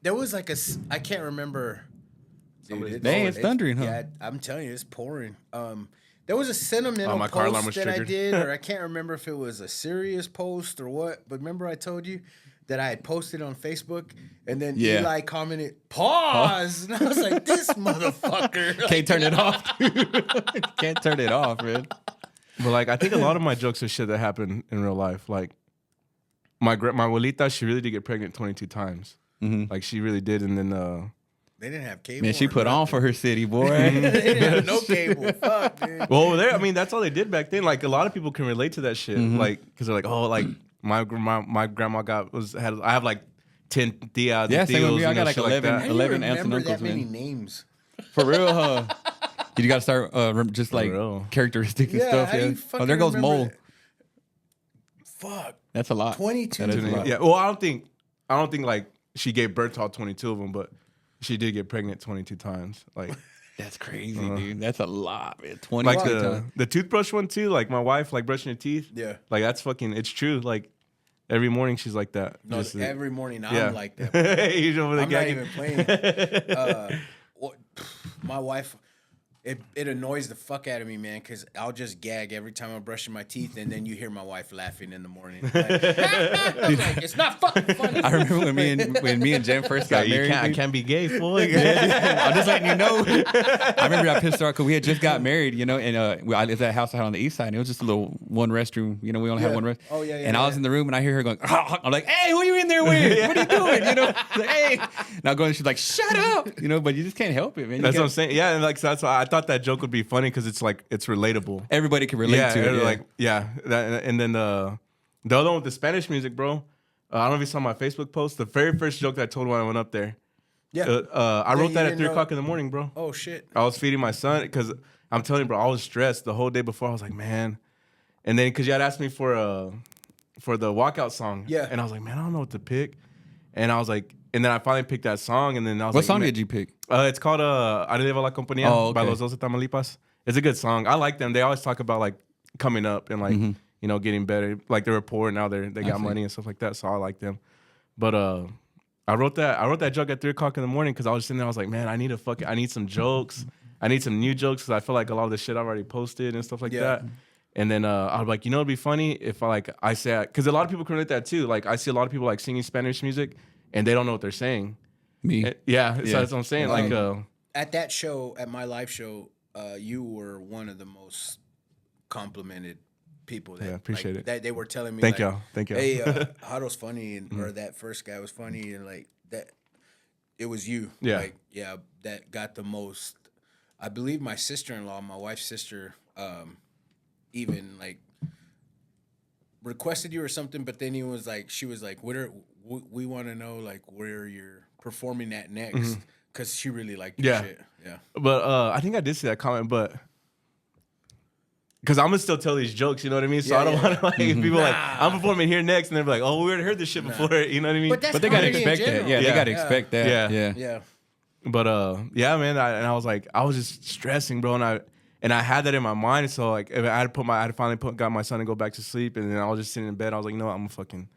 There was like I can't remember. Dude, Dang, it's thundering, huh? Yeah, I'm telling you, it's pouring. There was a sentimental my car alarm post was that I triggered. did, or I can't remember if it was a serious post or what. But remember, I told you that I had posted on Facebook, and then Yeah. Eli commented, "Pause," and I was like, "This motherfucker." Can't turn it off, dude. Can't turn it off, man. But like I think a lot of my jokes are shit that happened in real life. Like my abuelita, she really did get pregnant 22 times. Like she really did, and then They didn't have cable. Man, she or put nothing. on for her city, boy. They didn't have no cable. Fuck, dude. well, there. I mean, that's all they did back then. Like a lot of people can relate to that shit. Like because they're like, oh, like my grandma I have like 10 tias. Yeah, and same with tios, me. I you got know, like shit 11. that. I didn't 11 aunts and remember uncles, that many man. names. For real, huh? You got to start just like real. characteristics and Yeah, stuff. how do Yeah. you Oh, fucking there goes remember Mole. that? Fuck. That's a lot. 22. That is a lot. Yeah. Well, I don't think like she gave birth to all 22 of them, but she did get pregnant 22 times. Like. That's crazy, dude. That's a lot, man. 20 Like times. the toothbrush one too. Like my wife, like brushing her teeth. Yeah. Like that's fucking. It's true. Like Every morning she's like that. No, Just, every morning yeah. I'm like that. Bro. He's over there I'm not gagging. even playing. My wife, it annoys the fuck out of me, man, because I'll just gag every time I'm brushing my teeth, and then you hear my wife laughing in the morning. Like, I'm like, it's not fucking funny. I remember when me and Jen first got married. I can't be gay, fool. I'm just letting you know. I remember I pissed her off because we had just got married, you know, and I lived at a house I had on the east side, and it was just a little one restroom. You know, we only had one restroom. Oh, yeah, yeah. And I was in the room, and I hear her going, I'm like, hey, who are you in there with? What are you doing? You know, like, hey. Now going, she's like, shut up. You know, but you just can't help it, man. That's what I'm saying. Yeah, and like so that's why I thought that joke would be funny because it's like it's relatable. Everybody can relate to it. Yeah. And then the other one with the Spanish music, bro. I don't know if you saw my Facebook post. The very first joke that I told when I went up there. Yeah. I wrote that at 3 o'clock in the morning, bro. Oh, shit. I was feeding my son because I'm telling you, bro, I was stressed the whole day before. I was like, man. And then because you had asked me for the walkout song. Yeah. And I was like, man, I don't know what to pick. And I was like, and then I finally picked that song. And then I was What like, song man, did you pick? it's called Arriba la Compañía by okay. Los Dos de Tamaulipas. It's a good song. I like them. They always talk about like coming up and like, you know, getting better. Like they were poor and now they got money and stuff like that. So I like them. But I wrote that joke at 3 o'clock in the morning because I was sitting there. I was like, man, I need some jokes. I need some new jokes because I feel like a lot of the shit I've already posted and stuff like that. And then I was like, you know, it'd be funny if I say, because a lot of people can relate that too. Like I see a lot of people like singing Spanish music and they don't know what they're saying. Me. So that's what I'm saying. Like At that show, at my live show, you were one of the most complimented people. That, appreciate it. That they were telling me. Thank like, y'all. Thank y'all. Hey, Jaro's funny, or that first guy was funny, and like that, it was you. Yeah. Like, yeah, that got the most. I believe my sister-in-law, my wife's sister, even like requested you or something, but then she was like, we want to know like where you're performing at next. Because she really liked your shit. Yeah. But I think I did see that comment, but because I'm gonna still tell these jokes, you know what I mean? So I don't want to like people like I'm performing here next, and they're like, oh, we already heard this shit before, you know what I mean? But But they gotta comedy in expect that. general. Yeah, they Yeah. gotta expect that. Yeah. Yeah. But yeah, man, I was like, I was just stressing, bro, and I had that in my mind. So like, I had finally got my son to go back to sleep, and then I was just sitting in bed. I was like, no, I'm fucking.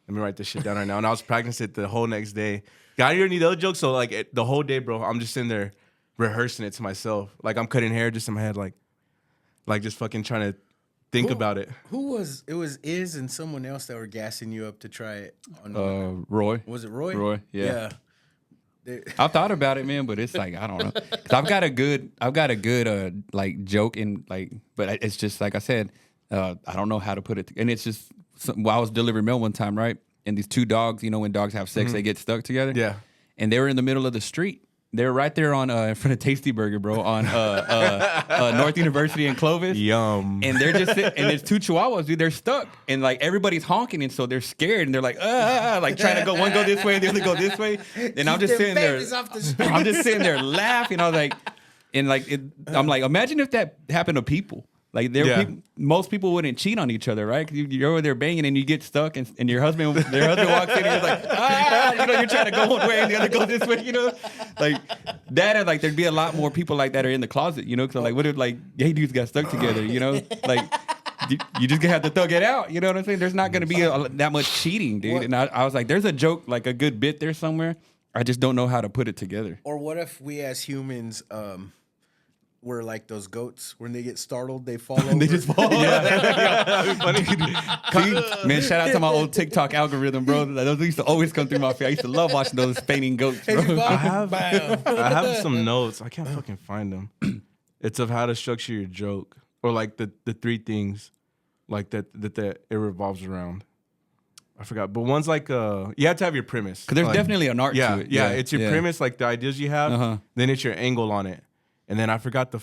Let me write this shit down right now. And I was practicing it the whole next day. I didn't need other jokes, so like the whole day, bro, I'm just sitting there rehearsing it to myself. Like I'm cutting hair just in my head, like just fucking trying to think about it. Who was it? Was Iz and someone else that were gassing you up to try it? On Roy. was it Roy? Roy, yeah. They- I've thought about it, man, but it's like I don't know. 'Cause I've got a good like joke in like, but it's just like I said, I don't know how to put it. And it's just I was delivering mail one time, right? And these two dogs, you know, when dogs have sex, they get stuck together. Yeah. And they were in the middle of the street. They were right there on in front of Tasty Burger, bro, on North University in Clovis. Yum. And they're just sitting, and there's two chihuahuas, dude. They're stuck, and like everybody's honking, and so they're scared, and they're like, like trying to go. One go this way, the other go this way, and I'm just sitting there. babies off the street. I'm just sitting there laughing. I was like, and like, I'm like, imagine if that happened to people. Like most people wouldn't cheat on each other, right? 'Cause you're over there banging and you get stuck, and their husband walks in and he's like, you know, you're trying to go one way and the other go this way, you know, like that. And like there'd be a lot more people like that are in the closet, you know, because like what if like gay dudes got stuck together, you know, like you just gonna have to thug it out, you know what I'm saying? There's not gonna be that much cheating, dude. What? And I was like, there's a joke, like a good bit there somewhere. I just don't know how to put it together. Or what if we as humans were like those goats when they get startled, they fall over. They just fall. Man, shout out to my old TikTok algorithm, bro. Those used to always come through my feed. I used to love watching those fainting goats, bro. I have some notes. I can't fucking find them. It's of how to structure your joke, or like the 3 things, like that it revolves around. I forgot, but one's like you have to have your premise. Because there's like, definitely an art to it. Yeah, it's your premise, like the ideas you have. Then it's your angle on it, and then I forgot the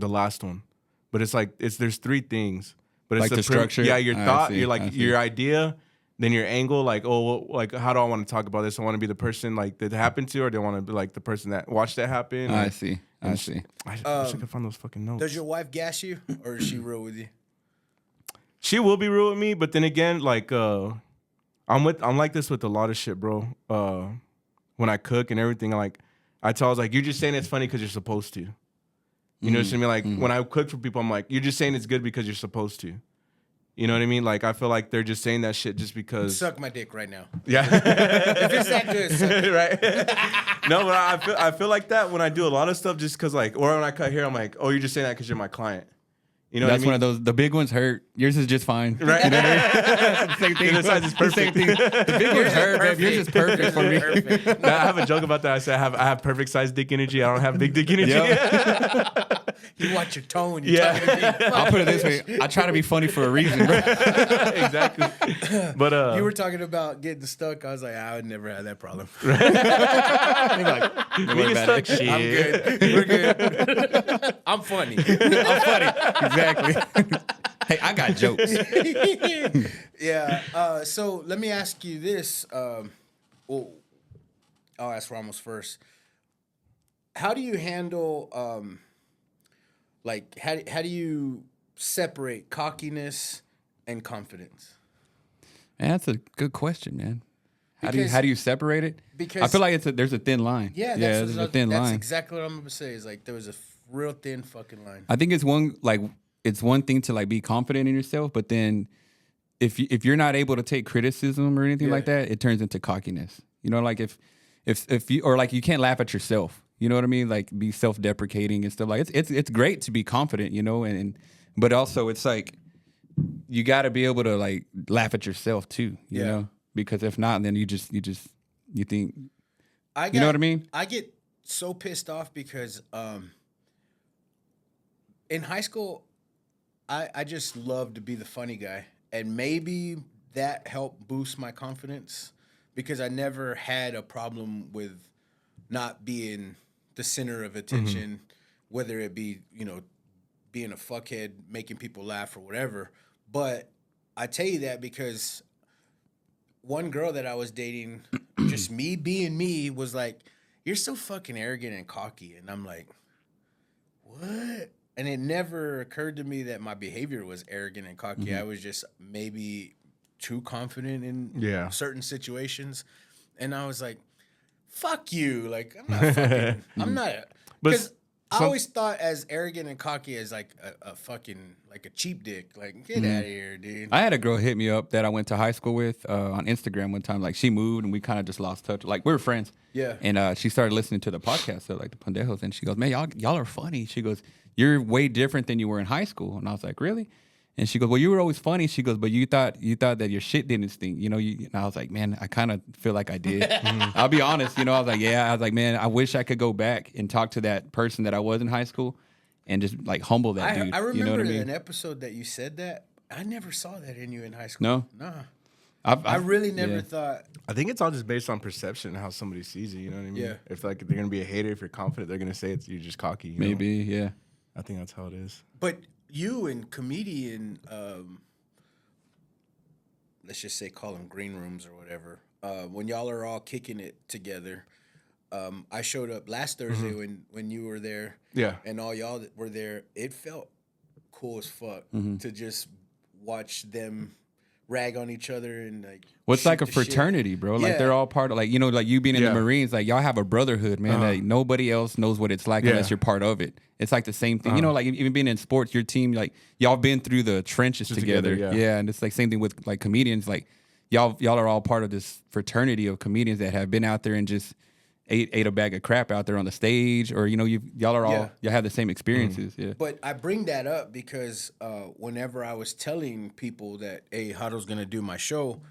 last one. But it's like there's 3 things. But it's Like the structure? Yeah, your I thought, see, your I see. your idea, then your angle. Like like how do I want to talk about this? I want to be the person like that happened to, or do I want to be like the person that watched that happen? I Or- see. and I see. I wish I could find those fucking notes. Does your wife gas you, or is she real with you? She will be real with me, but then again, like I'm like this with a lot of shit, bro. When I cook and everything, like I tell her, like, you're just saying it's funny because you're supposed to. You know what I mean? Like when I cook for people, I'm like, you're just saying it's good because you're supposed to. You know what I mean? Like I feel like they're just saying that shit just because. Suck my dick right now. Yeah. If it's that good, suck it. Right. No, but I feel like that when I do a lot of stuff, just because like, or when I cut hair, I'm like, oh, you're just saying that because you're my client. You know, That's what I mean? one of those. The big ones hurt. Yours is just fine. Right. You know what I mean? Same thing. The size is The same perfect. thing. The big ones hurt, babe. Yours is perfect for me. Perfect. I have a joke about that. I say I have perfect size dick energy. I don't have big dick energy. Yep. You watch your tone. You're Yeah. talking to me. I'll put it this way. I try to be funny for a reason, bro. Exactly. But You were talking about getting stuck. I was like, I would never have that problem. we get stuck. Shit. I'm good. We're good. I'm funny. I'm funny. Exactly. Hey, I got jokes. Yeah. So let me ask you this. Well, I'll ask Ramos first. How do you handle, like, how do you separate cockiness and confidence? Man, that's a good question, man. How do Because- you separate it? because- I feel like there's a thin line. Yeah, there's a thin that's line. exactly what I'm gonna say. Is like there was a real thin fucking line. I think it's one thing to like be confident in yourself, but then if you're not able to take criticism or anything like that, it turns into cockiness. You know, like if you or like you can't laugh at yourself. You know what I mean? Like be self-deprecating and stuff like it's great to be confident, you know, and but also it's like you got to be able to like laugh at yourself too, you know, because if not, then you think you know what I mean? I get so pissed off because in high school, I just loved to be the funny guy. And maybe that helped boost my confidence because I never had a problem with not being the center of attention, whether it be, you know, being a fuckhead, making people laugh or whatever. But I tell you that because one girl that I was dating, just me being me, was like, "You're so fucking arrogant and cocky." And I'm like, what? And it never occurred to me that my behavior was arrogant and cocky. I was just maybe too confident in certain situations. And I was like, fuck you. Like, I'm not fucking, I'm not. Because I always thought as arrogant and cocky as like a fucking, like a cheap dick. Like, get out of here, dude. I had a girl hit me up that I went to high school with on Instagram one time. Like she moved and we kind of just lost touch. Like we were friends. Yeah. And she started listening to the podcast, so like the Pendejos, and she goes, "Man, y'all are funny." She goes, "You're way different than you were in high school." And I was like, "Really?" And she goes, "Well, you were always funny." She goes, "But you thought that your shit didn't stink, you know?" And I was like, "Man, I kind of feel like I did." I'll be honest, you know. I was like, "Yeah." I was like, "Man, I wish I could go back and talk to that person that I was in high school, and just like humble that dude." I remember you know what I mean? an episode that you said that. I never saw that in you in high school. No? Nah. I really never thought. I think it's all just based on perception and how somebody sees you. You know what I mean? Yeah. If like they're gonna be a hater, if you're confident, they're gonna say you're just cocky. You know? Maybe, yeah. I think that's how it is. But you and comedian, let's just say call them green rooms or whatever. When y'all are all kicking it together, I showed up last Thursday when you were there. Yeah. And all y'all that were there. It felt cool as fuck to just watch them rag on each other and like. Well, it's like a shoot the shit. fraternity, bro. Like Yeah. they're all part of, like, you know, like you being in the Marines, like y'all have a brotherhood, man. Like nobody else knows what it's like unless you're part of it. It's like the same thing, you know, like even being in sports, your team, like y'all been through the trenches together. Yeah. And it's like same thing with like comedians, like y'all are all part of this fraternity of comedians that have been out there and just ate a bag of crap out there on the stage, or, you know, y'all are all, y'all have the same experiences. Yeah. But I bring that up because whenever I was telling people that, hey, Haro's going to do my show,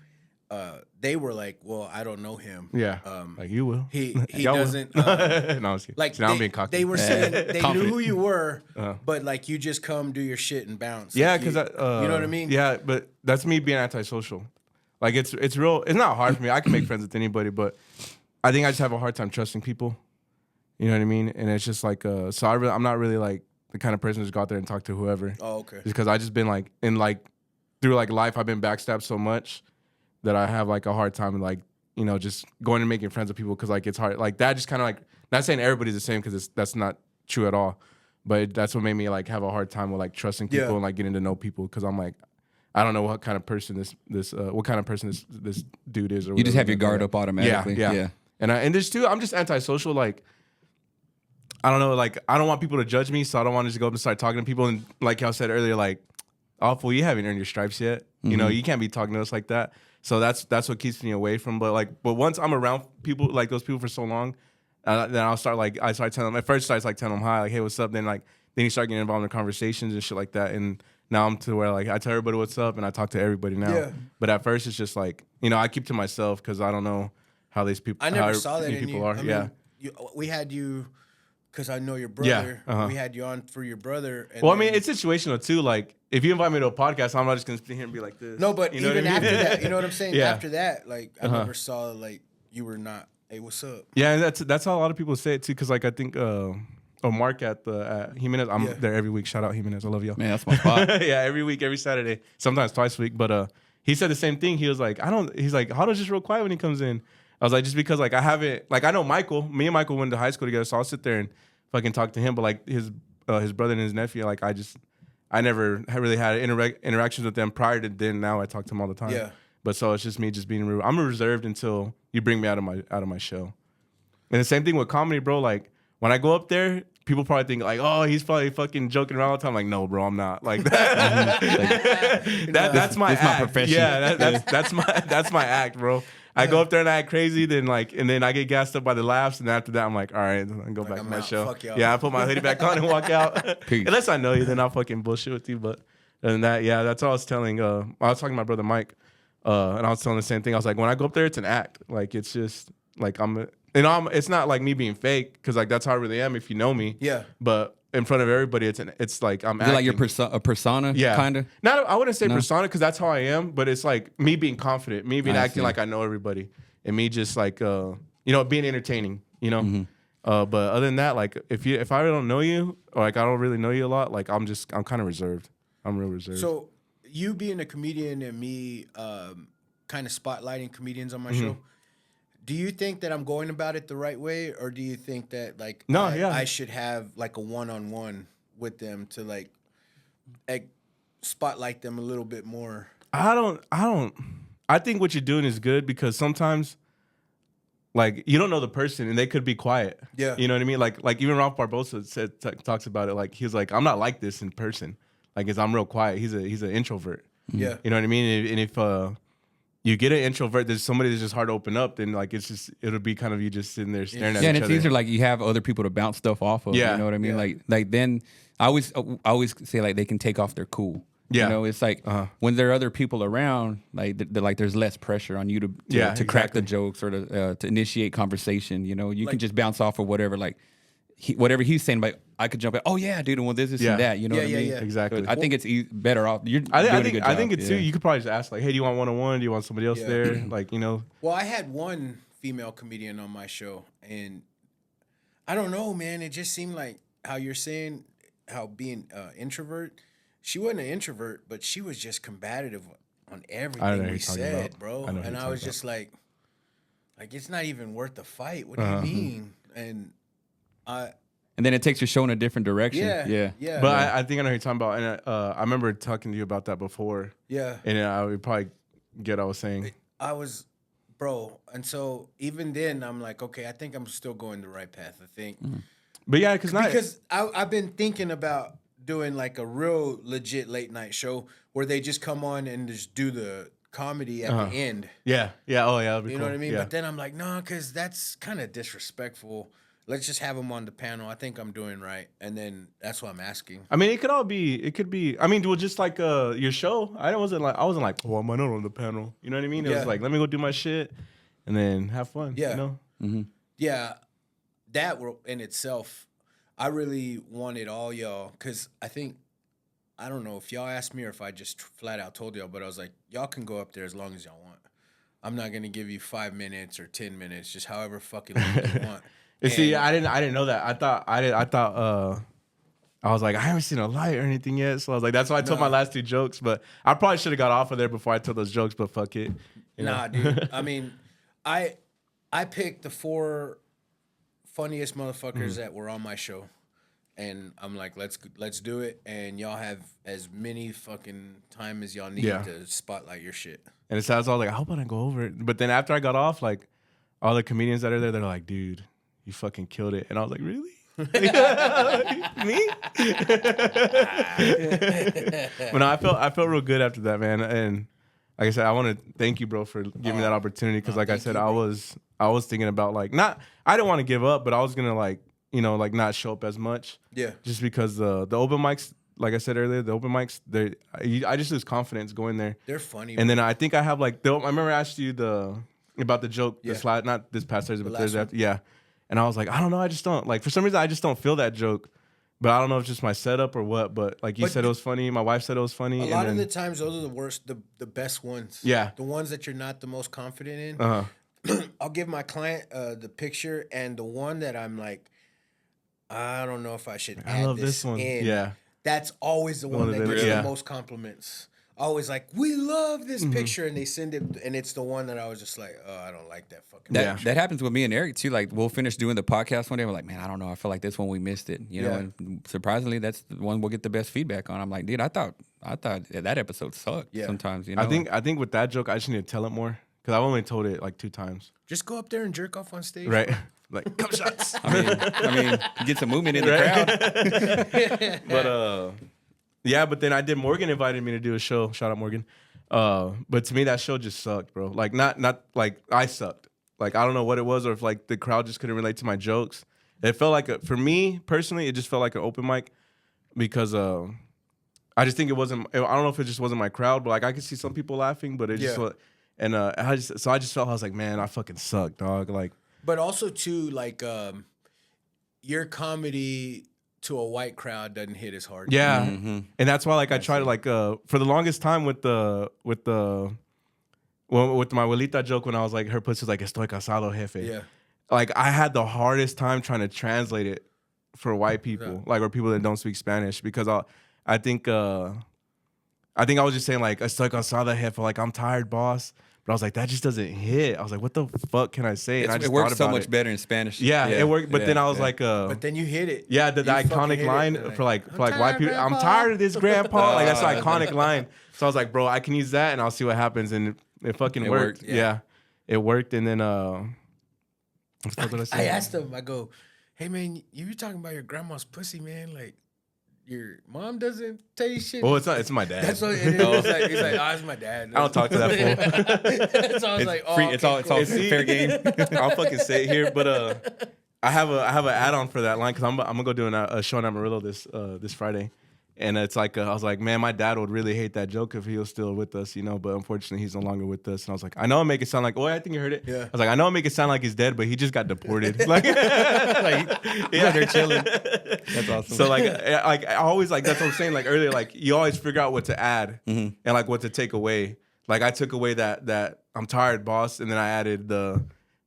they were like, well, I don't know him. Yeah. Like you will. He Y'all will. doesn't. No, I was kidding. Like See, now I'm being cocky. they were saying they knew Confident. who you were, but like you just come do your shit and bounce. Yeah, Like, because you know what I mean. Yeah, but that's me being antisocial. Like it's real. It's not hard for me. I can make friends with anybody, but I think I just have a hard time trusting people. You know what I mean? And it's just like so I'm not really like the kind of person to just go out there and talk to whoever. Oh, okay. Just because I just been like through like life, I've been backstabbed so much that I have like a hard time like, you know, just going and making friends with people because like it's hard. Like that just kind of like, not saying everybody's the same because that's not true at all, but that's what made me like have a hard time with like trusting people and like getting to know people because I'm like, I don't know what kind of person this dude is. Or You just whatever. have your guard up automatically. Yeah. And there's too, I'm just antisocial. Like, I don't know, like I don't want people to judge me, so I don't want to just go up and start talking to people. And like y'all said earlier, like awful. You haven't earned your stripes yet. You know, you can't be talking to us like that. So that's what keeps me away from. But once I'm around people like those people for so long, then I start telling them. At first, I was telling them hi, like, hey, what's up? Then you start getting involved in conversations and shit like that. And now I'm to where like I tell everybody what's up and I talk to everybody now. Yeah. But at first, it's just like, you know, I keep to myself because I don't know how these people. I never how saw that in people you. are. I mean, we had you because I know your brother. We had you on for your brother. And well, I mean, it's situational too. Like, if you invite me to a podcast, I'm not just gonna sit here and be like this. no, but you know even what I mean? after that, you know what I'm saying? Yeah. After that, like I never saw like you were not. Hey, what's up? Yeah, and that's how a lot of people say it too. Because like I think Mark at Jimenez, I'm there every week. Shout out Jimenez, I love y'all. Man, that's my spot. Yeah, every week, every Saturday, sometimes twice a week. But he said the same thing. He was like, he's like, Hado's just real quiet when he comes in. I was like, just because like I haven't, like I know Michael. Me and Michael went to high school together, so I'll sit there and fucking talk to him. But like his brother and his nephew, like I never really had interactions with them prior to then. Now I talk to them all the time. Yeah. But so it's just me just being real. I'm reserved until you bring me out of my show. And the same thing with comedy, bro. Like when I go up there, people probably think like, oh, he's probably fucking joking around all the time. Like, no, bro, I'm not. Like that. That's my act. my profession. Yeah, that's my act, bro. I go up there and I act crazy, then I get gassed up by the laughs, and after that I'm like, all right, I go back to my out. show. Fuck y'all. Yeah, I put my hoodie back on and walk out. Peace. Unless I know you, then I'll fucking bullshit with you. But other than that, yeah, that's all I was telling. I was talking to my brother Mike, and I was telling the same thing. I was like, when I go up there, it's an act. Like it's just like it's not like me being fake because like that's how I really am if you know me. Yeah. But in front of everybody, it's like I'm Is it acting. like your a persona, Yeah, kind of? Not I wouldn't say persona because that's how I am, but it's like me being confident, me being acting like I know everybody, and me just like being entertaining, you know. Mm-hmm. But other than that, like if I don't know you or like I don't really know you a lot, like I'm kind of reserved. I'm real reserved. So you being a comedian and me kind of spotlighting comedians on my Mm-hmm. show, do you think that I'm going about it the right way, or do you think that like I should have like a one-on-one with them to like spotlight them a little bit more? I think what you're doing is good because sometimes like you don't know the person and they could be quiet. Yeah. You know what I mean? Like even Ralph Barbosa talks about it. Like he's like, I'm not like this in person. Like, cause I'm real quiet. He's an introvert. Yeah. You know what I mean? And if you get an introvert, there's somebody that's just hard to open up, then like it'll be kind of you just sitting there staring at each Yeah, and other. it's easier like you have other people to bounce stuff off of. Yeah. You know what I mean? Yeah. Like then I always say like they can take off their cool. Yeah. You know, it's like when there are other people around, like like there's less pressure on you to crack the exactly. jokes or to initiate conversation. You know, you can just bounce off of whatever whatever he's saying. Like I could jump in. Oh yeah, dude. Well, this and that. You know what I mean? Yeah. Exactly. So I think it's better off. You're I doing a think good I job. think it's too. You could probably just ask like, hey, do you want one-on-one? Do you want somebody else Yeah. there? Like, you know. Well, I had one female comedian on my show, and I don't know, man. It just seemed like how you're saying, how being introvert. She wasn't an introvert, but she was just combative on I know everything who we you're talking said, about. bro. I know who And you're I was talking just like it's not even worth the fight. What do you mean? And and then it takes your show in a different direction. yeah. But I think I know who you're talking about, and I remember talking to you about that before. Yeah. And I would probably get what I was saying. I was, bro. And so even then, I'm like, okay, I think I'm still going the right path. I think But yeah, because I've been thinking about doing like a real legit late night show where they just come on and just do the comedy at the end. yeah, oh yeah, that'd be You cool. know what I mean? Yeah. But then I'm like, no, because that's kind of disrespectful. Let's just have them on the panel. I think I'm doing right. And then that's what I'm asking. I mean, it could be. I mean, well, just like your show. I wasn't like, oh, I'm not on the panel. You know what I mean? It Yeah. was like, let me go do my shit, and then have fun. Yeah. You know? Yeah, that in itself, I really wanted all y'all, because I don't know if y'all asked me or if I just flat out told y'all, but I was like, y'all can go up there as long as y'all want. I'm not going to give you 5 minutes or 10 minutes, just however fucking long you want. And see, I didn't know that. I thought I was like, I haven't seen a light or anything yet. So I was like, that's why I told my last 2 jokes. But I probably should have got off of there before I told those jokes. But fuck it. You know? Nah, dude. I mean, I picked the 4 funniest motherfuckers that were on my show, and I'm like, let's do it, and y'all have as many fucking time as y'all need to spotlight your shit. And it sounds all like, I hope I don't go over it. But then after I got off, like all the comedians that are there, they're like, dude, you fucking killed it. And I was like, really? Me? But no, I felt real good after that, man. And like I said, I want to thank you, bro, for giving me that opportunity. Because like I said, I was thinking about like I didn't want to give up, but I was gonna like like not show up as much. Yeah. Just because the open mics, like I said earlier, the open mics, I just lose confidence going there. They're funny. And then I think I have like I remember I asked you about the joke not this past Thursday, but Thursday after, yeah. And I was like, I don't know, I just don't like, for some reason I just don't feel that joke. But I don't know if it's just my setup or what. But like you said, it was funny. My wife said it was funny. A lot of the times, those are the worst, the best ones. Yeah. The ones that you're not the most confident in. Uh-huh. I'll give my client the picture, and the one that I'm like, I don't know if I should add love this this one. in. Yeah. That's always the one that of the- gets yeah. the most compliments. Always like, we love this picture, and they send it, and it's the one that I was just like, oh, I don't like that fucking picture. That happens with me and Eric too. Like we'll finish doing the podcast one day. We're like, man, I don't know. I feel like this one we missed it. You know, and surprisingly, that's the one we'll get the best feedback on. I'm like, dude, I thought that episode sucked. Yeah. Sometimes, you know. I think with that joke, I just need to tell it more because I've only told it like 2 times. Just go up there and jerk off on stage. Right? Like, come shots. I mean, get some movement in the crowd. But yeah, but then I did. Morgan invited me to do a show. Shout out Morgan. But to me, that show just sucked, bro. Like not like I sucked. Like I don't know what it was, or if like the crowd just couldn't relate to my jokes. It felt like for me personally, it just felt like an open mic because I just think it wasn't. I don't know if it just wasn't my crowd, but like I could see some people laughing, but it just and I just felt I was like, man, I fucking suck, dog. Like, but also too, like your comedy to a white crowd doesn't hit as hard. yeah, and that's why like I try to like for the longest time with my abuelita joke when I was like her pussy was like estoy casado jefe. Yeah. Like I had the hardest time trying to translate it for white people, like or people that don't speak Spanish, because I think I was just saying like estoy casado jefe, like I'm tired, boss. But I was like, that just doesn't hit. I was like, what the fuck can I say? And I just it works thought so about much better in Spanish. Yeah, it worked. But then I was like, but then you hit it. yeah, the You fucking iconic hit it. line Like, for like white tired, people. I'm Grandpa." tired of this, grandpa. Like that's an iconic line. So I was like, bro, I can use that, and I'll see what happens. And it fucking worked. worked, Yeah. It worked. And then what the fuck did I say? I asked him, I go, hey man, you were talking about your grandma's pussy, man. Like your mom doesn't tell you shit. Well, it's not. It's my dad. That's what it is. He's like, oh, it's my dad. I don't talk to that fool. So I was like, oh, Free, it's all It's fair game. I'll fucking say it here, but I have an add-on for that line because I'm gonna go do a show in Amarillo this Friday, and it's like I was like, man, my dad would really hate that joke if he was still with us, you know. But unfortunately, he's no longer with us. And I was like, I know I make it sound like, oh, I think you heard it. Yeah. I was like, I know I make it sound like he's dead, but he just got deported. Like, Yeah, they're chilling. That's awesome. so like I always like that's what I'm saying. Like earlier, like you always figure out what to add and like what to take away. Like I took away that I'm tired, boss, and then I added the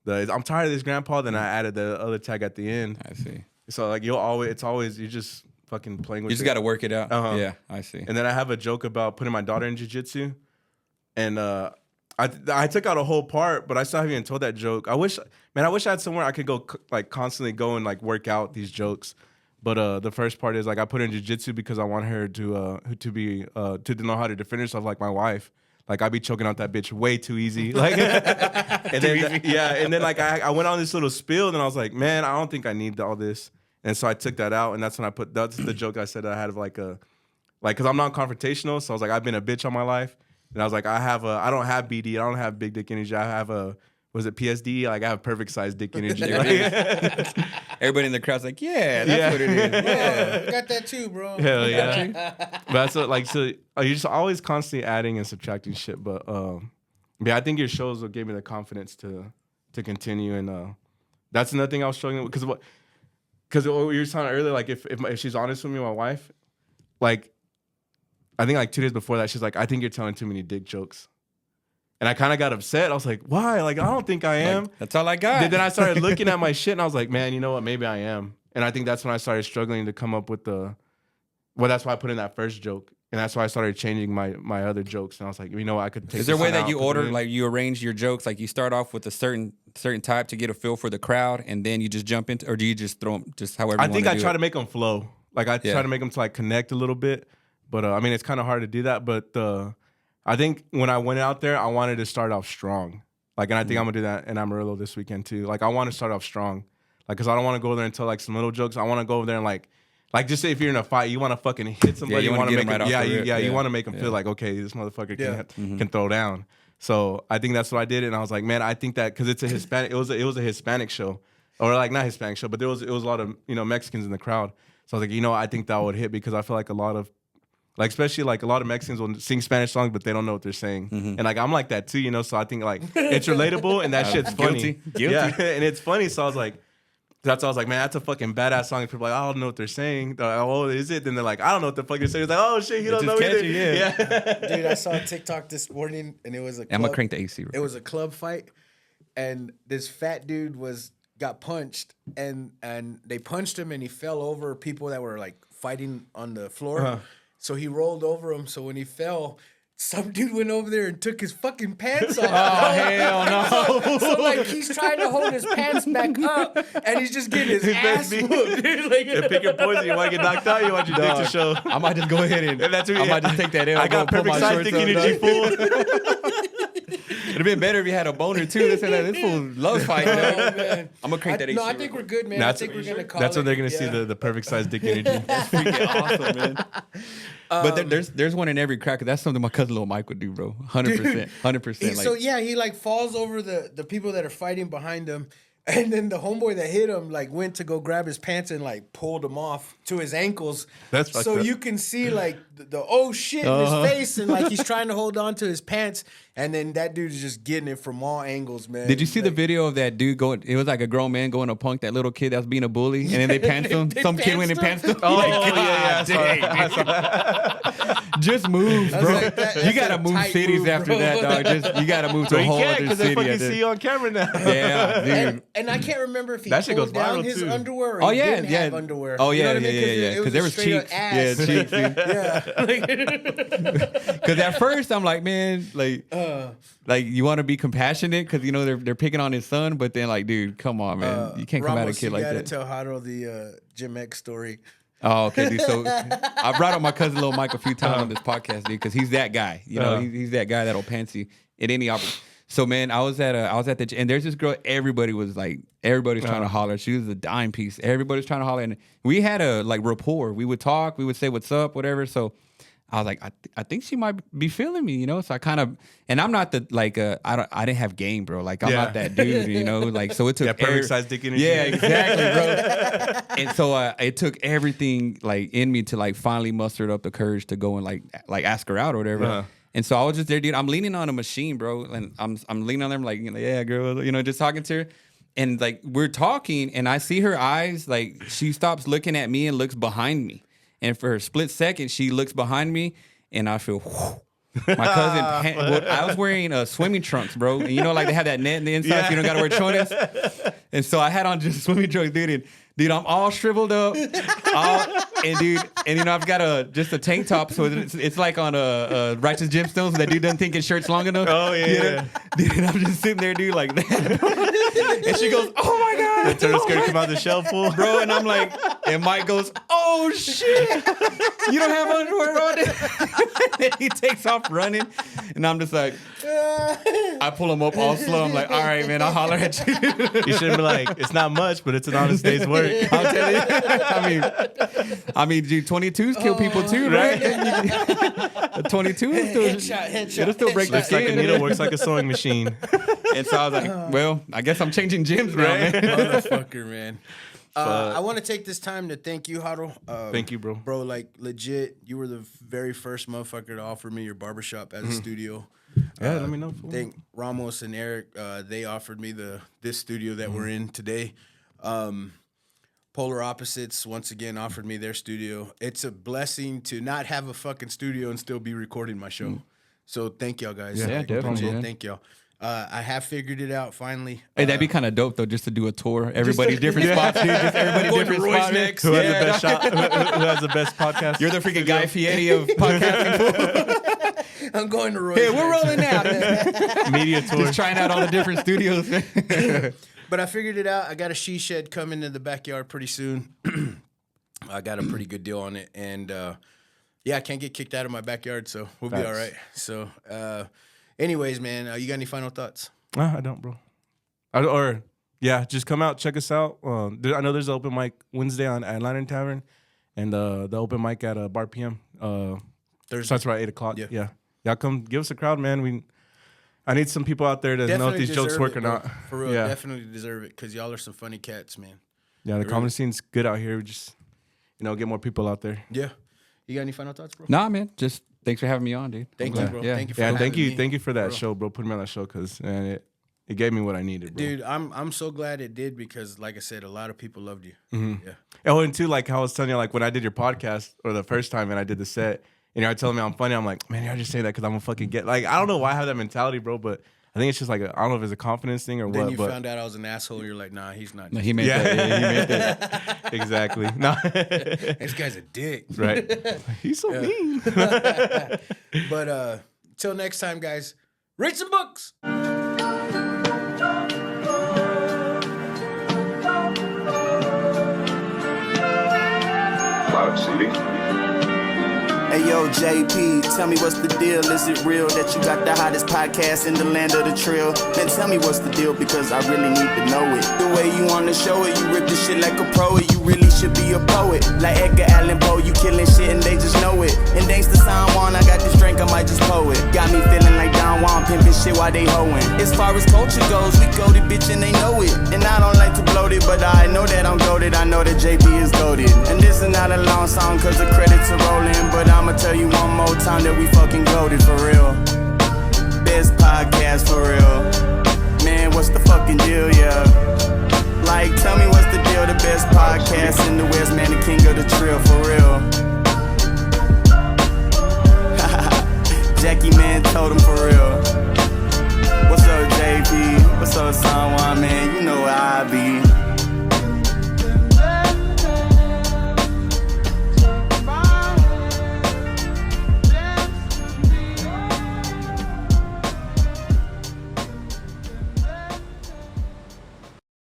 I'm tired of this, grandpa. Then I added the other tag at the end. I see. So like it's always you just fucking playing with. You just it. got to work it out. Uh-huh. Yeah, I see. And then I have a joke about putting my daughter in jiu-jitsu, and I took out a whole part, but I still haven't even told that joke. I wish I had somewhere I could go like constantly go and like work out these jokes. But the first part is like I put her in jiu-jitsu because I want her to know how to defend herself like my wife. Like I be choking out that bitch way too easy. Like and then like I went on this little spiel and I was like, man, I don't think I need all this. And so I took that out, and that's when that's the joke I said that I had of like because I'm not confrontational, so I was like, I've been a bitch all my life, and I was like, I don't have BD, I don't have big dick energy, I have PSD, like I have perfect sized dick energy. Everybody in the crowd's like, yeah, that's what it is. Yeah. I got that too, bro. Hell yeah. But that's what, so you're just always constantly adding and subtracting shit. But yeah, I think your shows will give me the confidence to continue, and that's another thing I was struggling with because what you were saying earlier, like if she's honest with me, my wife, like I think like 2 days before that, she's like, I think you're telling too many dick jokes. And I kind of got upset. I was like, why? Like, I don't think I am. Like, that's all I got. Then I started looking at my shit and I was like, man, you know what? Maybe I am. And I think that's when I started struggling to come up with that's why I put in that first joke. And that's why I started changing my other jokes. And I was like, you know what? I could take. Is there a way this that out, you put it order, in. like you arrange your jokes, like you start off with a certain type to get a feel for the crowd, and then you just jump into, or do you just throw them just however? I think I try to make them flow. Like I Yeah. try to make them to like connect a little bit. But I mean, it's kind of hard to do that. But I think when I went out there, I wanted to start off strong. Like, and I think I'm gonna do that in Amarillo this weekend too. Like, I want to start off strong. Like, cause I don't want to go there and tell like some little jokes. I want to go over there and like just say if you're in a fight, you want to fucking hit somebody. you you wanna want to get make 'em right them, off the rip. you Yeah. want to make them feel like, okay, this motherfucker Yeah. can throw down. So I think that's what I did, and I was like, man, I think that because it's a Hispanic, it was a Hispanic show, or like not Hispanic show, but it was a lot of Mexicans in the crowd. So I was like, I think that would hit because I feel like a lot of like especially like a lot of Mexicans will sing Spanish songs, but they don't know what they're saying, and like I'm like that too, So I think like it's relatable and that shit's funny. Guilty. Yeah, and it's funny. So I was like. That's why I was like, man, that's a fucking badass song. And people are like, I don't know what they're saying. They're like, oh, is it? Then they're like, I don't know what the fuck they're saying. It's like, oh shit, he don't know just either. catchy, yeah. Dude, I saw a TikTok this morning, and it was a club, I'm gonna crank the AC. it was a club fight, and this fat dude got punched, and they punched him, and he fell over people that were like fighting on the floor. So he rolled over him. So when he fell, some dude went over there and took his fucking pants off. Oh hell no! So like he's trying to hold his pants back up, and he's just getting his ass beat. whooped, dude. Like, Yeah, pick your poison. You want to get knocked out? You want your dick to show? I might just go ahead and That's what I might just take that L. I got put my perfect size shorts dick on, energy, dog. fool. It'd been better if you had a boner too. This fool loves fighting. oh, man. I'm gonna crank that AC. No, I think we're good, man. That's- I think we're gonna call That's it. when they're gonna see Yeah. the perfect size dick energy. freaking awesome, man. But there's one in every crack. That's something my cousin Lil Mike would do, bro. 100%, 100%. So yeah, he like falls over the people that are fighting behind him, and then the homeboy that hit him like went to go grab his pants and like pulled him off to his ankles. That's fucked so up. you can see like the oh shit in his face, and like he's trying to hold on to his pants, and then that dude is just getting it from all angles, man. Did you see the Like, video of that dude going? It was like a grown man going to punk that little kid that was being a bully, and then they pantsed him. They Some kid went and pantsed pantsed him. Oh, Like, yeah, God dang, just move, bro. like that- You that's gotta a move tight cities move, after bro. that, dog. Just you gotta move to So a you whole can't other because they city. fucking after- see you on camera now. Yeah, dude. And I can't remember if he That shit pulled goes down viral, his too. underwear or Oh he yeah, didn't yeah. have underwear. Oh You know yeah, what I mean? yeah. It was Because there a was straight up cheeks. ass. Yeah, cheeks. Dude. Yeah. Because at first I'm like, man, like you want to be compassionate because they're picking on his son, but then like, dude, come on, man, you can't come at a Ramos, kid like you that. gotta tell Jaro the Jim X story. Oh, okay, dude. So I brought up my cousin Lil Mike a few times on this podcast, dude, because he's that guy. He's that guy that'll pants you at any opportunity. So man, I was at the and there's this girl. Everybody's trying to holler. She was a dime piece. Everybody's trying to holler, and we had a like rapport. We would talk. We would say what's up, whatever. So I was like, I think she might be feeling me, So I kind of, and I'm not the like I didn't have game, bro. Like I'm not that dude, Like so it took perfect size dick energy. Yeah, exactly, bro. And so it took everything like in me to like finally muster up the courage to go and like ask her out or whatever. Uh-huh. And so I was just there, dude. I'm leaning on a machine, bro, and I'm leaning on them like, yeah, girl, just talking to her. And like we're talking, and I see her eyes, like she stops looking at me and looks behind me. And for a split second, she looks behind me, and I feel. Whew. My cousin, I was wearing swimming trunks, bro. And like they have that net in the inside, so you don't gotta wear chones. And so I had on just swimming trunks, dude. And dude, I'm all shriveled up, and I've got just a tank top, so it's like on a Righteous Gemstones. That dude doesn't think his shirt's long enough. Oh yeah. Dude, and I'm just sitting there, dude, like that. And she goes, "Oh my god!" The turtle's gonna come out the shell, fool. Bro, and I'm like, and Mike goes, "Oh shit, you don't have underwear on it." And he takes off running, and I'm just like, I pull him up all slow. I'm like, all right, man, I'll holler at you. You shouldn't be like, it's not much, but it's an honest day's work. I'll tell you. I mean, dude, 22s kill people too, right? 22 is still, Headshot. it'll still break the Looks like a skin. needle, works like a sewing machine. And so I was like, well, I guess I'm changing gyms now, man. Motherfucker, man. I want to take this time to thank you, Jaro. Thank you, bro. Bro, like legit, you were the very first motherfucker to offer me your barbershop as a studio. Yeah, let me know, fool. Thank Ramos and Eric. They offered me this studio that we're in today. Polar Opposites once again offered me their studio. It's a blessing to not have a fucking studio and still be recording my show. So thank y'all guys. Yeah, Like, definitely, legit, man. thank y'all. I have figured it out finally. Hey, that'd be kind of dope though, just to do a tour. Everybody's different spots, dude. Just everybody Going to different Roy's spots. next. Who has Yeah, the best shot? Who has the best podcast? You're the freaking Guy Fieri of podcasting. I'm going to Roy's Hey, we're next. rolling out. Media tour. Just trying out all the different studios. But I figured it out. I got a she shed coming in the backyard pretty soon. I got a pretty good deal on it. And, I can't get kicked out of my backyard, so we'll be all right. So, anyways, man, you got any final thoughts? Nah, I don't, bro. Or yeah, just come out, check us out. I know there's an open mic Wednesday at Lantern Tavern, and the open mic at Bar PM. Thursday. Starts around 8:00. Yeah. Yeah. Y'all come give us a crowd, man. I need some people out there to know if these jokes deserve work it, or bro. not. For real, Yeah. definitely deserve it because y'all are some funny cats, man. Yeah, the comedy scene's good out here. We just, get more people out there. Yeah. You got any final thoughts, bro? Nah, man. Just thanks for having me on, dude. Thank you, bro. Yeah. Thank you for Yeah, having me. thank you for that Bro. show, bro. Putting me on that show because it gave me what I needed, bro. Dude, I'm so glad it did because, like I said, a lot of people loved you. Mm-hmm. Yeah. Oh, and too, like how I was telling you, like when I did your podcast or the first time and I did the set, and you're telling me I'm funny, I'm like, man, I just say that because I'm gonna fucking get. Like, I don't know why I have that mentality, bro, but I think it's just like I don't know if it's a confidence thing or Then what. you But found out I was an asshole. You're like, nah, he's not. No, he made that. Yeah, he made that. exactly. No. This guy's a dick. Right. He's so mean. But till next time, guys, read some books. Cloud City. Hey yo, JP, tell me what's the deal? Is it real that you got the hottest podcast in the land of the trill? Then tell me what's the deal because I really need to know it. The way you wanna show it, you rip the shit like a pro. You really should be a poet. Like Edgar Allan Poe, you killing shit and they just know it. And thanks to San Juan, I got this drink, I might just pour it. Got me feeling like Don Juan, pimping shit while they hoeing. As far as culture goes, we go to bitch and they know it. And I don't like to bloat it, but I know that I'm goated. I know that JP is goated. And this is not a long song cause the credits are rolling, but I'ma tell you one more time that we fucking goated for real. Best podcast for real. Man, what's the fucking deal, yeah? Like, tell me what's the deal? The best podcast in the West, man, the king of the trill for real. Jackie, man, told him for real. What's up, JP? What's up, San Juan, man? You know where I be.